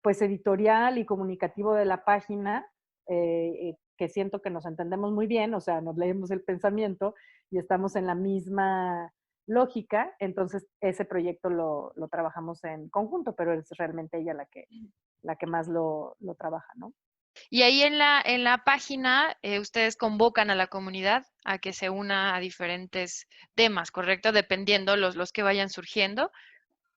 pues editorial y comunicativo de la página, que siento que nos entendemos muy bien, o sea, nos leemos el pensamiento y estamos en la misma lógica, entonces ese proyecto lo trabajamos en conjunto, pero es realmente ella la que más lo trabaja, ¿no? Y ahí en la página ustedes convocan a la comunidad a que se una a diferentes temas, ¿correcto? Dependiendo los que vayan surgiendo,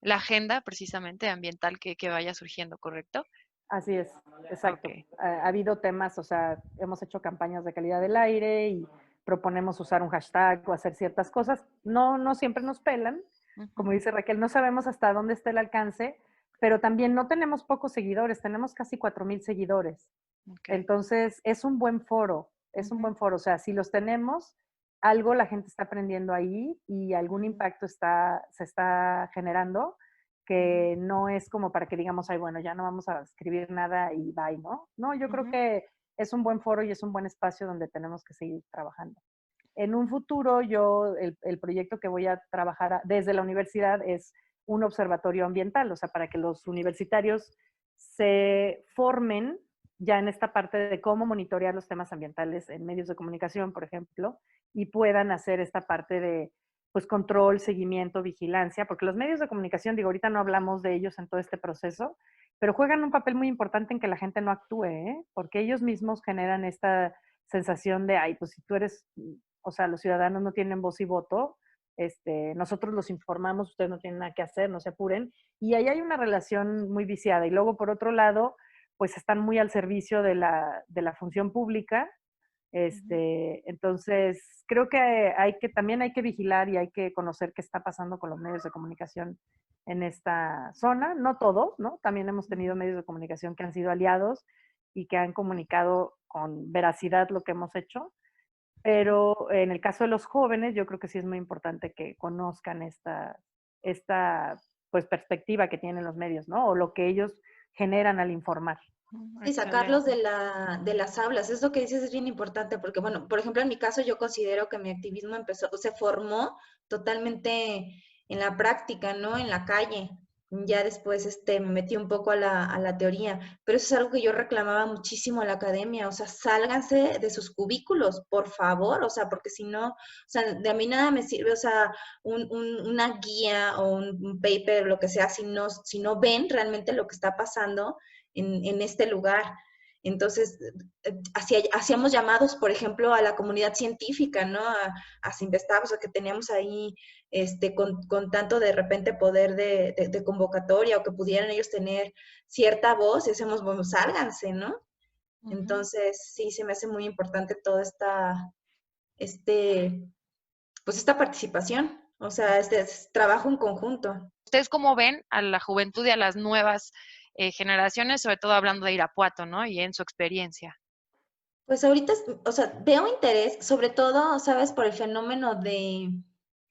la agenda precisamente ambiental que vaya surgiendo, ¿correcto? Así es, exacto. Ok. Ha habido temas, o sea, hemos hecho campañas de calidad del aire y proponemos usar un hashtag o hacer ciertas cosas. No siempre nos pelan. Como dice Raquel, no sabemos hasta dónde está el alcance, pero también no tenemos pocos seguidores, tenemos casi 4,000 seguidores. Okay. Entonces, es un buen foro, un buen foro. O sea, si los tenemos, algo la gente está aprendiendo ahí y algún impacto se está generando, que no es como para que digamos, ay, bueno, ya no vamos a escribir nada y bye, ¿no? No, yo creo que es un buen foro y es un buen espacio donde tenemos que seguir trabajando. En un futuro, el proyecto que voy a trabajar desde la universidad es un observatorio ambiental, o sea, para que los universitarios se formen ya en esta parte de cómo monitorear los temas ambientales en medios de comunicación, por ejemplo, y puedan hacer esta parte de pues control, seguimiento, vigilancia, porque los medios de comunicación, digo, ahorita no hablamos de ellos en todo este proceso, pero juegan un papel muy importante en que la gente no actúe, ¿eh? Porque ellos mismos generan esta sensación de, ay, pues si tú eres, o sea, los ciudadanos no tienen voz y voto, nosotros los informamos, ustedes no tienen nada que hacer, no se apuren, y ahí hay una relación muy viciada. Y luego, por otro lado, pues están muy al servicio de la función pública. Entonces, creo que también hay que vigilar y hay que conocer qué está pasando con los medios de comunicación en esta zona. No todos, ¿no? También hemos tenido medios de comunicación que han sido aliados y que han comunicado con veracidad lo que hemos hecho. Pero en el caso de los jóvenes, yo creo que sí es muy importante que conozcan esta pues, perspectiva que tienen los medios, ¿no? O lo que ellos generan al informar. Y sacarlos de las aulas, eso que dices es bien importante, porque bueno, por ejemplo, en mi caso yo considero que mi activismo se formó totalmente en la práctica, ¿no? En la calle. Ya después me metí un poco a la teoría, pero eso es algo que yo reclamaba muchísimo a la academia, o sea, sálganse de sus cubículos, por favor, o sea, porque si no, o sea, de a mí nada me sirve, o sea, una guía o un paper, lo que sea, si no ven realmente lo que está pasando en este lugar. Entonces, hacíamos llamados, por ejemplo, a la comunidad científica, ¿no? A Sinvestab, o sea, que teníamos ahí con tanto de repente poder de convocatoria o que pudieran ellos tener cierta voz y decíamos, bueno, sálganse, ¿no? Entonces, sí, se me hace muy importante toda pues esta participación, o sea, este trabajo en conjunto. ¿Ustedes cómo ven a la juventud y a las nuevas generaciones, sobre todo hablando de Irapuato, ¿no? Y en su experiencia. Pues ahorita, o sea, veo interés, sobre todo, ¿sabes? Por el fenómeno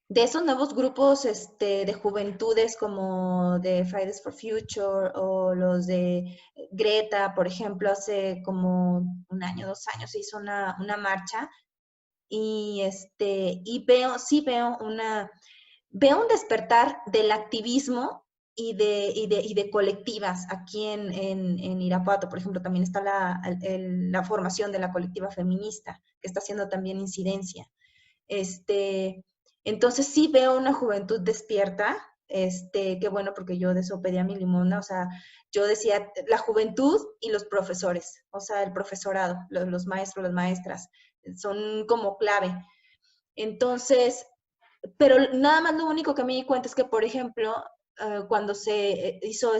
de esos nuevos grupos de juventudes como de Fridays for Future o los de Greta, por ejemplo, hace como un año, 2 años se hizo una marcha y veo un despertar del activismo y de colectivas aquí en Irapuato. Por ejemplo, también está la formación de la colectiva feminista, que está haciendo también incidencia. Este, entonces sí veo una juventud despierta, qué bueno, porque yo de eso pedía mi limosna, o sea, yo decía la juventud y los profesores, o sea, el profesorado, los maestros, las maestras, son como clave. Entonces, pero nada más lo único que me di cuenta es que, por ejemplo, cuando se hizo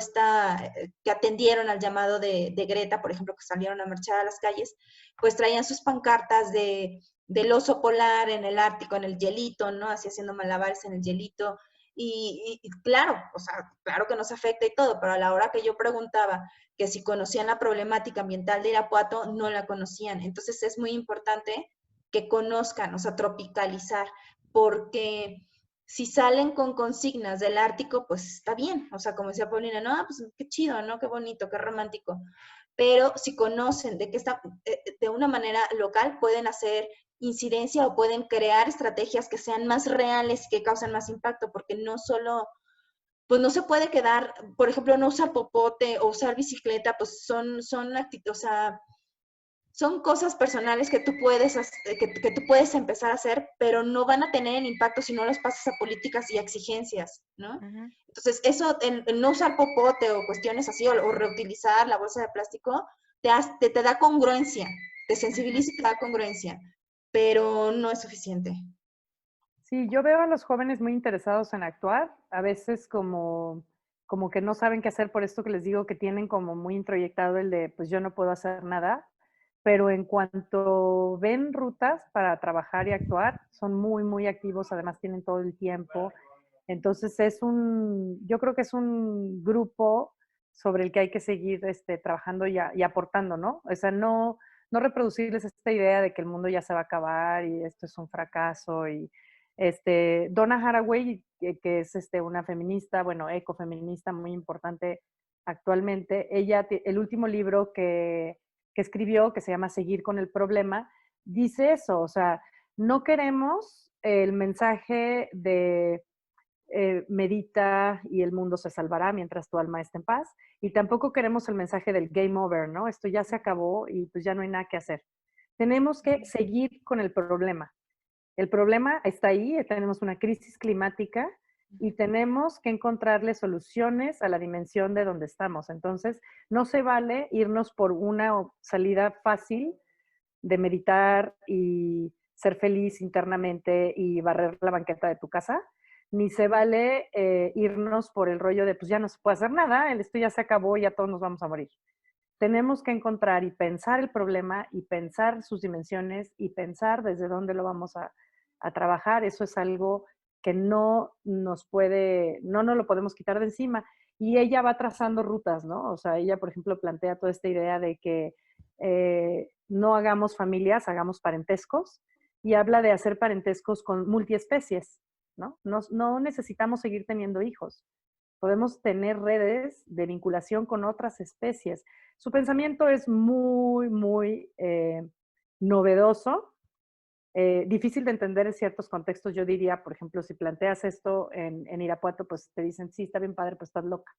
que atendieron al llamado de Greta, por ejemplo, que salieron a marchar a las calles, pues traían sus pancartas del oso polar en el Ártico, en el hielito, ¿no? Así haciendo malabares en el hielito. Y claro, o sea, claro que nos afecta y todo, pero a la hora que yo preguntaba que si conocían la problemática ambiental de Irapuato, no la conocían. Entonces es muy importante que conozcan, o sea, tropicalizar, porque si salen con consignas del Ártico, pues está bien, o sea, como decía Paulina, no, pues qué chido, ¿no? Qué bonito, qué romántico. Pero si conocen de que de una manera local pueden hacer incidencia o pueden crear estrategias que sean más reales y que causen más impacto, porque no solo, pues no se puede quedar, por ejemplo, no usar popote o usar bicicleta, pues son actitudes, o sea, son cosas personales que que tú puedes empezar a hacer, pero no van a tener el impacto si no los pasas a políticas y a exigencias, ¿no? Ujú. Entonces, eso, el no usar popote o cuestiones así, o reutilizar la bolsa de plástico, te da congruencia, te Ujú. sensibiliza y te da congruencia, pero no es suficiente. Sí, yo veo a los jóvenes muy interesados en actuar, a veces como que no saben qué hacer por esto que les digo, que tienen como muy introyectado el de, pues yo no puedo hacer nada, pero en cuanto ven rutas para trabajar y actuar, son muy, muy activos, además tienen todo el tiempo. Entonces yo creo que es un grupo sobre el que hay que seguir trabajando y aportando, ¿no? O sea, no reproducirles esta idea de que el mundo ya se va a acabar y esto es un fracaso. Y Donna Haraway, que es una feminista, bueno, ecofeminista muy importante actualmente, el último libro que escribió, que se llama Seguir con el problema, dice eso, o sea, no queremos el mensaje de medita y el mundo se salvará mientras tu alma esté en paz, y tampoco queremos el mensaje del game over, ¿no? Esto ya se acabó y pues ya no hay nada que hacer. Tenemos que seguir con el problema. El problema está ahí, tenemos una crisis climática y tenemos que encontrarle soluciones a la dimensión de donde estamos. Entonces, no se vale irnos por una salida fácil de meditar y ser feliz internamente y barrer la banqueta de tu casa, ni se vale irnos por el rollo de pues ya no se puede hacer nada, esto ya se acabó y ya todos nos vamos a morir. Tenemos que encontrar y pensar el problema y pensar sus dimensiones y pensar desde dónde lo vamos a trabajar. Eso es algo que no nos lo podemos quitar de encima. Y ella va trazando rutas, ¿no? O sea, ella, por ejemplo, plantea toda esta idea de que no hagamos familias, hagamos parentescos, y habla de hacer parentescos con multiespecies, ¿no? No necesitamos seguir teniendo hijos. Podemos tener redes de vinculación con otras especies. Su pensamiento es muy, muy novedoso, difícil de entender en ciertos contextos. Yo diría, por ejemplo, si planteas esto en Irapuato, pues te dicen, sí, está bien padre, pues estás loca.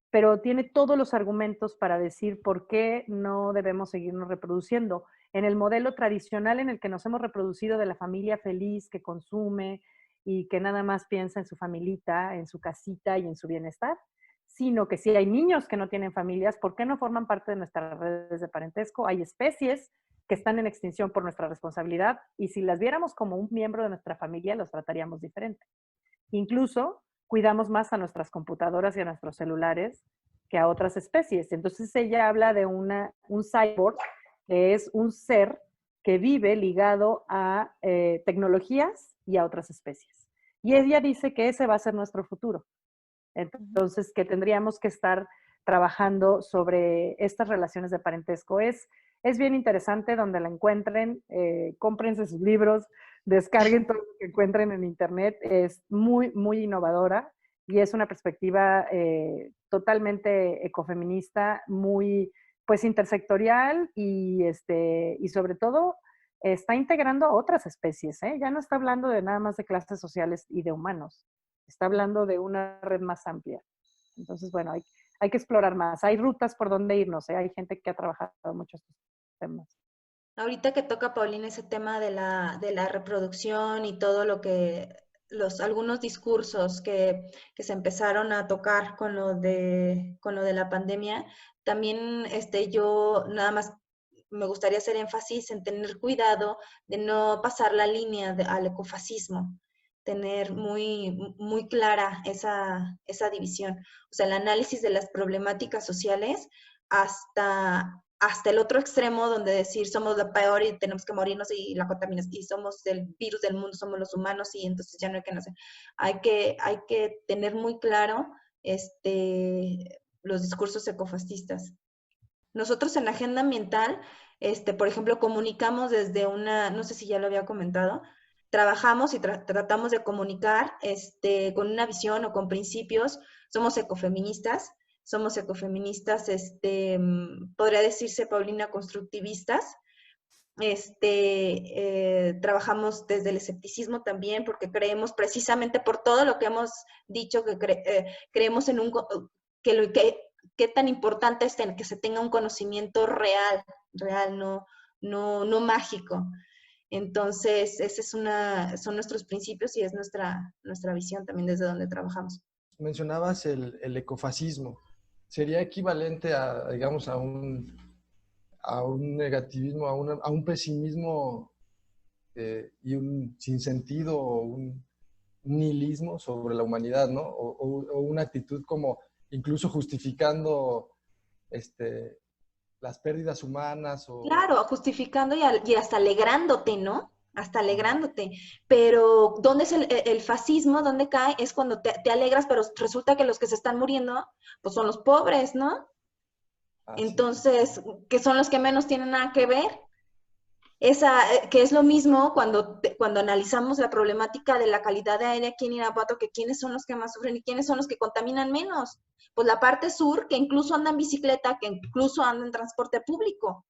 Pero tiene todos los argumentos para decir por qué no debemos seguirnos reproduciendo. En el modelo tradicional en el que nos hemos reproducido de la familia feliz que consume y que nada más piensa en su familita, en su casita y en su bienestar, sino que si hay niños que no tienen familias, ¿por qué no forman parte de nuestras redes de parentesco? Hay especies que están en extinción por nuestra responsabilidad y si las viéramos como un miembro de nuestra familia, los trataríamos diferente. Incluso cuidamos más a nuestras computadoras y a nuestros celulares que a otras especies. Entonces ella habla de un cyborg, que es un ser que vive ligado a tecnologías y a otras especies. Y ella dice que ese va a ser nuestro futuro. Entonces, que tendríamos que estar trabajando sobre estas relaciones de parentesco. Es bien interesante donde la encuentren, cómprense sus libros, descarguen todo lo que encuentren en internet. Es muy, muy innovadora y es una perspectiva totalmente ecofeminista, muy pues intersectorial y sobre todo está integrando a otras especies, ¿eh? Ya no está hablando de nada más de clases sociales y de humanos, está hablando de una red más amplia. Entonces, bueno, hay que explorar más. Hay rutas por donde irnos, ¿eh? Hay gente que ha trabajado mucho estos temas. Ahorita que toca, Paulina, ese tema de la reproducción y todo lo que, algunos discursos que se empezaron a tocar con lo de la pandemia, también yo nada más me gustaría hacer énfasis en tener cuidado de no pasar la línea al ecofascismo, tener muy clara esa división. O sea, el análisis de las problemáticas sociales hasta el otro extremo donde decir somos lo peor y tenemos que morirnos y la contaminación y somos el virus del mundo, somos los humanos y entonces ya no hay que nacer. Hay que tener muy claro los discursos ecofascistas. Nosotros en la agenda ambiental, por ejemplo, comunicamos desde no sé si ya lo había comentado, trabajamos y tratamos de comunicar con una visión o con principios. Somos ecofeministas, podría decirse, Paulina, constructivistas. Trabajamos desde el escepticismo también, porque creemos precisamente por todo lo que hemos dicho, que creemos en qué tan importante es que se tenga un conocimiento real, no mágico. Entonces, son nuestros principios y es nuestra visión también desde donde trabajamos. Mencionabas el ecofascismo. ¿Sería equivalente a, digamos, a un negativismo, a un pesimismo y un sinsentido o un nihilismo sobre la humanidad, ¿no? O una actitud como incluso justificando las pérdidas humanas Claro, justificando y hasta alegrándote, ¿no? Hasta alegrándote. Pero ¿dónde es el fascismo? ¿Dónde cae? Es cuando te alegras, pero resulta que los que se están muriendo, pues son los pobres, ¿no? Entonces, que son los que menos tienen nada que ver. Que es lo mismo cuando analizamos la problemática de la calidad de aire aquí en Irapuato, que quiénes son los que más sufren y quiénes son los que contaminan menos. Pues la parte sur, que incluso anda en bicicleta, que incluso anda en transporte público.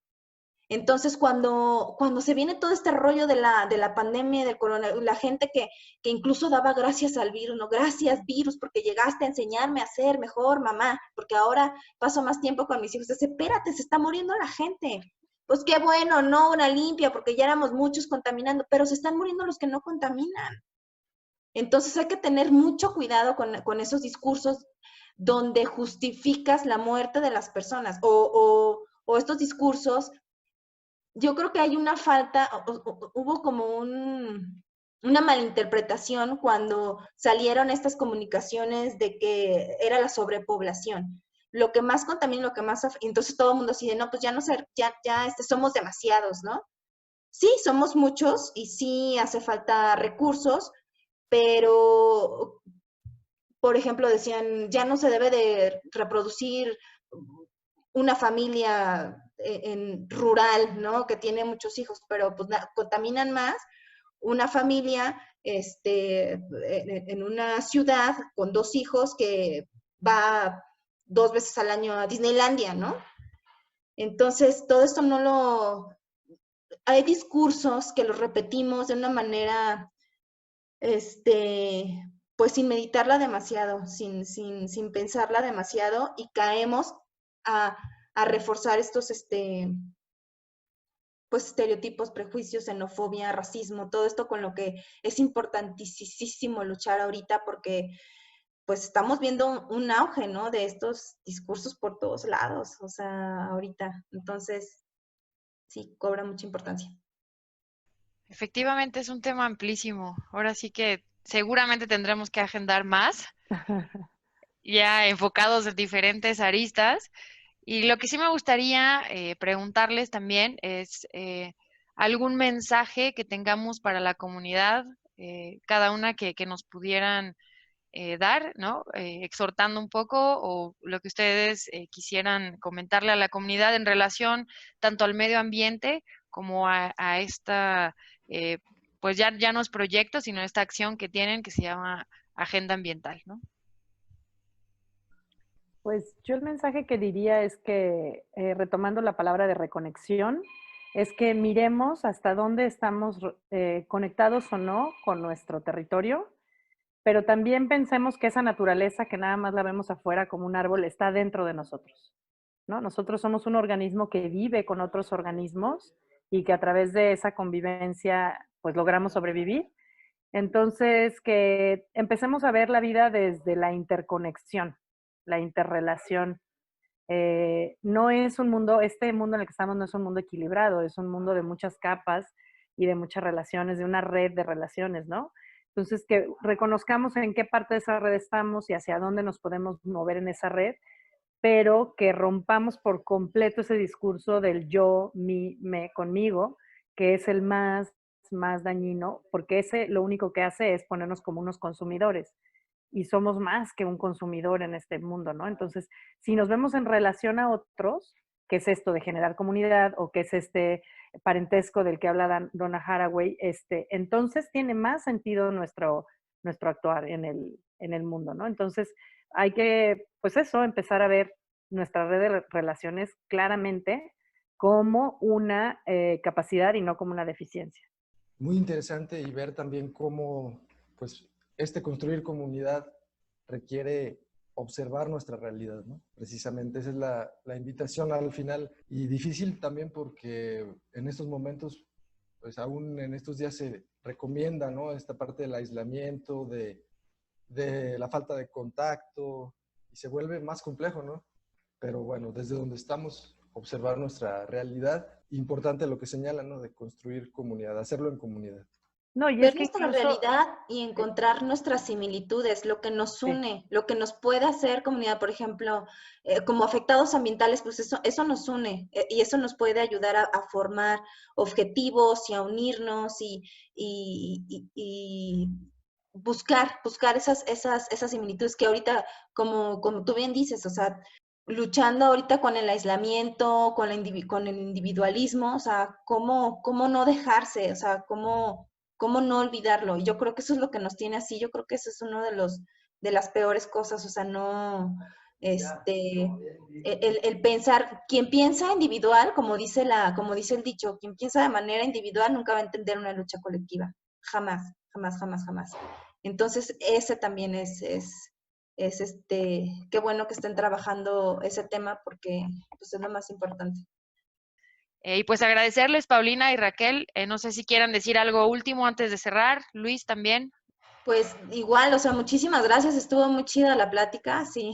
Entonces, cuando se viene todo este rollo de la pandemia, del coronavirus, la gente que incluso daba gracias al virus, ¿no? Gracias, virus, porque llegaste a enseñarme a ser mejor mamá, porque ahora paso más tiempo con mis hijos. Dice, espérate, se está muriendo la gente. Pues qué bueno, no una limpia, porque ya éramos muchos contaminando, pero se están muriendo los que no contaminan. Entonces hay que tener mucho cuidado con esos discursos donde justificas la muerte de las personas o estos discursos. Yo creo que hay una falta, hubo como una malinterpretación cuando salieron estas comunicaciones de que era la sobrepoblación. Lo que más contamina, lo que más... Entonces todo el mundo así de, no, pues ya no sé, ya somos demasiados, ¿no? Sí, somos muchos y sí hace falta recursos, pero, por ejemplo, decían, ya no se debe de reproducir una familia rural, ¿no? Que tiene muchos hijos, pero pues contaminan más una familia en una ciudad con 2 hijos que va 2 veces al año a Disneylandia, ¿no? Entonces, todo esto hay discursos que los repetimos de una manera, pues sin meditarla demasiado, sin pensarla demasiado, y caemos a reforzar estos, pues estereotipos, prejuicios, xenofobia, racismo, todo esto con lo que es importantísimo luchar ahorita, porque pues estamos viendo un auge, ¿no? De estos discursos por todos lados, o sea, ahorita. Entonces, sí, cobra mucha importancia. Efectivamente es un tema amplísimo. Ahora sí que seguramente tendremos que agendar más, ya enfocados en diferentes aristas. Y lo que sí me gustaría preguntarles también es algún mensaje que tengamos para la comunidad, cada una que nos pudieran dar, ¿no? Exhortando un poco o lo que ustedes quisieran comentarle a la comunidad en relación tanto al medio ambiente como a esta, pues ya no es proyecto, sino esta acción que tienen que se llama Agenda Ambiental, ¿no? Pues yo el mensaje que diría es que, retomando la palabra de reconexión, es que miremos hasta dónde estamos conectados o no con nuestro territorio, pero también pensemos que esa naturaleza que nada más la vemos afuera como un árbol está dentro de nosotros, ¿no? Nosotros somos un organismo que vive con otros organismos y que a través de esa convivencia pues logramos sobrevivir. Entonces, que empecemos a ver la vida desde la interconexión, la interrelación. No es un mundo, este mundo en el que estamos no es un mundo equilibrado, es un mundo de muchas capas y de muchas relaciones, de una red de relaciones, ¿no? Entonces, que reconozcamos en qué parte de esa red estamos y hacia dónde nos podemos mover en esa red, pero que rompamos por completo ese discurso del yo, mi, me, conmigo, que es el más dañino, porque ese lo único que hace es ponernos como unos consumidores y somos más que un consumidor en este mundo, ¿no? Entonces, si nos vemos en relación a otros, ¿qué es esto de generar comunidad o qué es este parentesco del que habla Donna Haraway? Entonces tiene más sentido nuestro actuar en el mundo, ¿no? Entonces, hay que, pues eso, empezar a ver nuestra red de relaciones claramente como una capacidad y no como una deficiencia. Muy interesante y ver también cómo, pues, construir comunidad requiere observar nuestra realidad, ¿no? Precisamente esa es la invitación al final. Y difícil también porque en estos momentos, pues aún en estos días se recomienda, ¿no? Esta parte del aislamiento, de la falta de contacto, y se vuelve más complejo, ¿no? Pero bueno, desde donde estamos, observar nuestra realidad. Importante lo que señala, ¿no? De construir comunidad, hacerlo en comunidad. No, y Ver es que nuestra incluso, realidad y encontrar nuestras similitudes, lo que nos une, lo que nos puede hacer comunidad, por ejemplo, como afectados ambientales, pues eso nos une y eso nos puede ayudar a formar objetivos y a unirnos y buscar esas similitudes que ahorita, como tú bien dices, o sea, luchando ahorita con el aislamiento, con el individualismo, o sea, cómo no dejarse, o sea, cómo no olvidarlo. Y yo creo que eso es lo que nos tiene así, yo creo que eso es uno de las peores cosas, o sea, no, el pensar, quien piensa individual, como dice el dicho, quien piensa de manera individual nunca va a entender una lucha colectiva, jamás, jamás, jamás, jamás. Entonces, ese también es qué bueno que estén trabajando ese tema porque pues, es lo más importante. Y pues agradecerles, Paulina y Raquel. No sé si quieran decir algo último antes de cerrar. Luis también. Pues igual, o sea, muchísimas gracias, estuvo muy chida la plática, sí,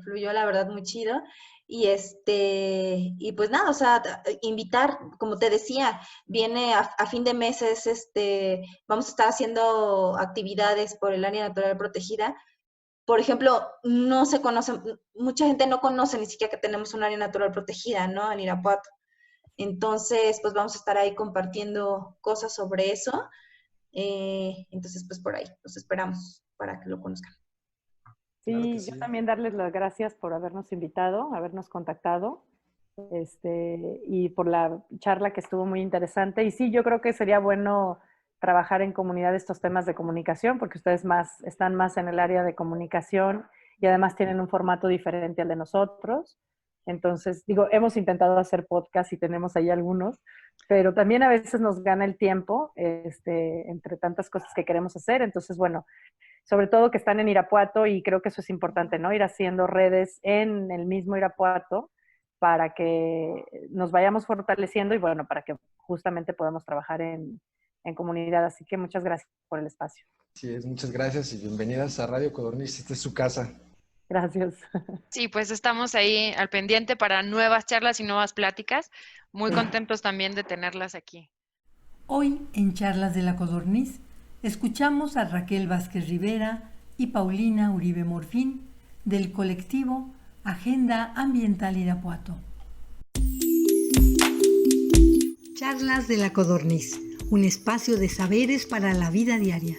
fluyó la verdad muy chido. Y pues nada, o sea, invitar, como te decía, viene a fin de meses, vamos a estar haciendo actividades por el área natural protegida. Por ejemplo, no se conoce, mucha gente no conoce ni siquiera que tenemos un área natural protegida, ¿no? En Irapuato. Entonces, pues vamos a estar ahí compartiendo cosas sobre eso. Entonces, pues por ahí, los esperamos para que lo conozcan. Sí, Claro que sí. yo también darles las gracias por habernos invitado, habernos contactado, y por la charla que estuvo muy interesante. Y sí, yo creo que sería bueno trabajar en comunidad estos temas de comunicación, porque ustedes están más en el área de comunicación y además tienen un formato diferente al de nosotros. Entonces, digo, hemos intentado hacer podcast y tenemos ahí algunos, pero también a veces nos gana el tiempo, entre tantas cosas que queremos hacer. Entonces, bueno, sobre todo que están en Irapuato y creo que eso es importante, ¿no? Ir haciendo redes en el mismo Irapuato para que nos vayamos fortaleciendo y bueno, para que justamente podamos trabajar en comunidad. Así que muchas gracias por el espacio. Sí, muchas gracias y bienvenidas a Radio Codorniz, esta es su casa. Gracias. Sí, pues estamos ahí al pendiente para nuevas charlas y nuevas pláticas. Muy contentos también de tenerlas aquí. Hoy en Charlas de la Codorniz escuchamos a Raquel Vázquez Rivera y Paulina Uribe Morfín del colectivo Agenda Ambiental Irapuato. Charlas de la Codorniz, un espacio de saberes para la vida diaria.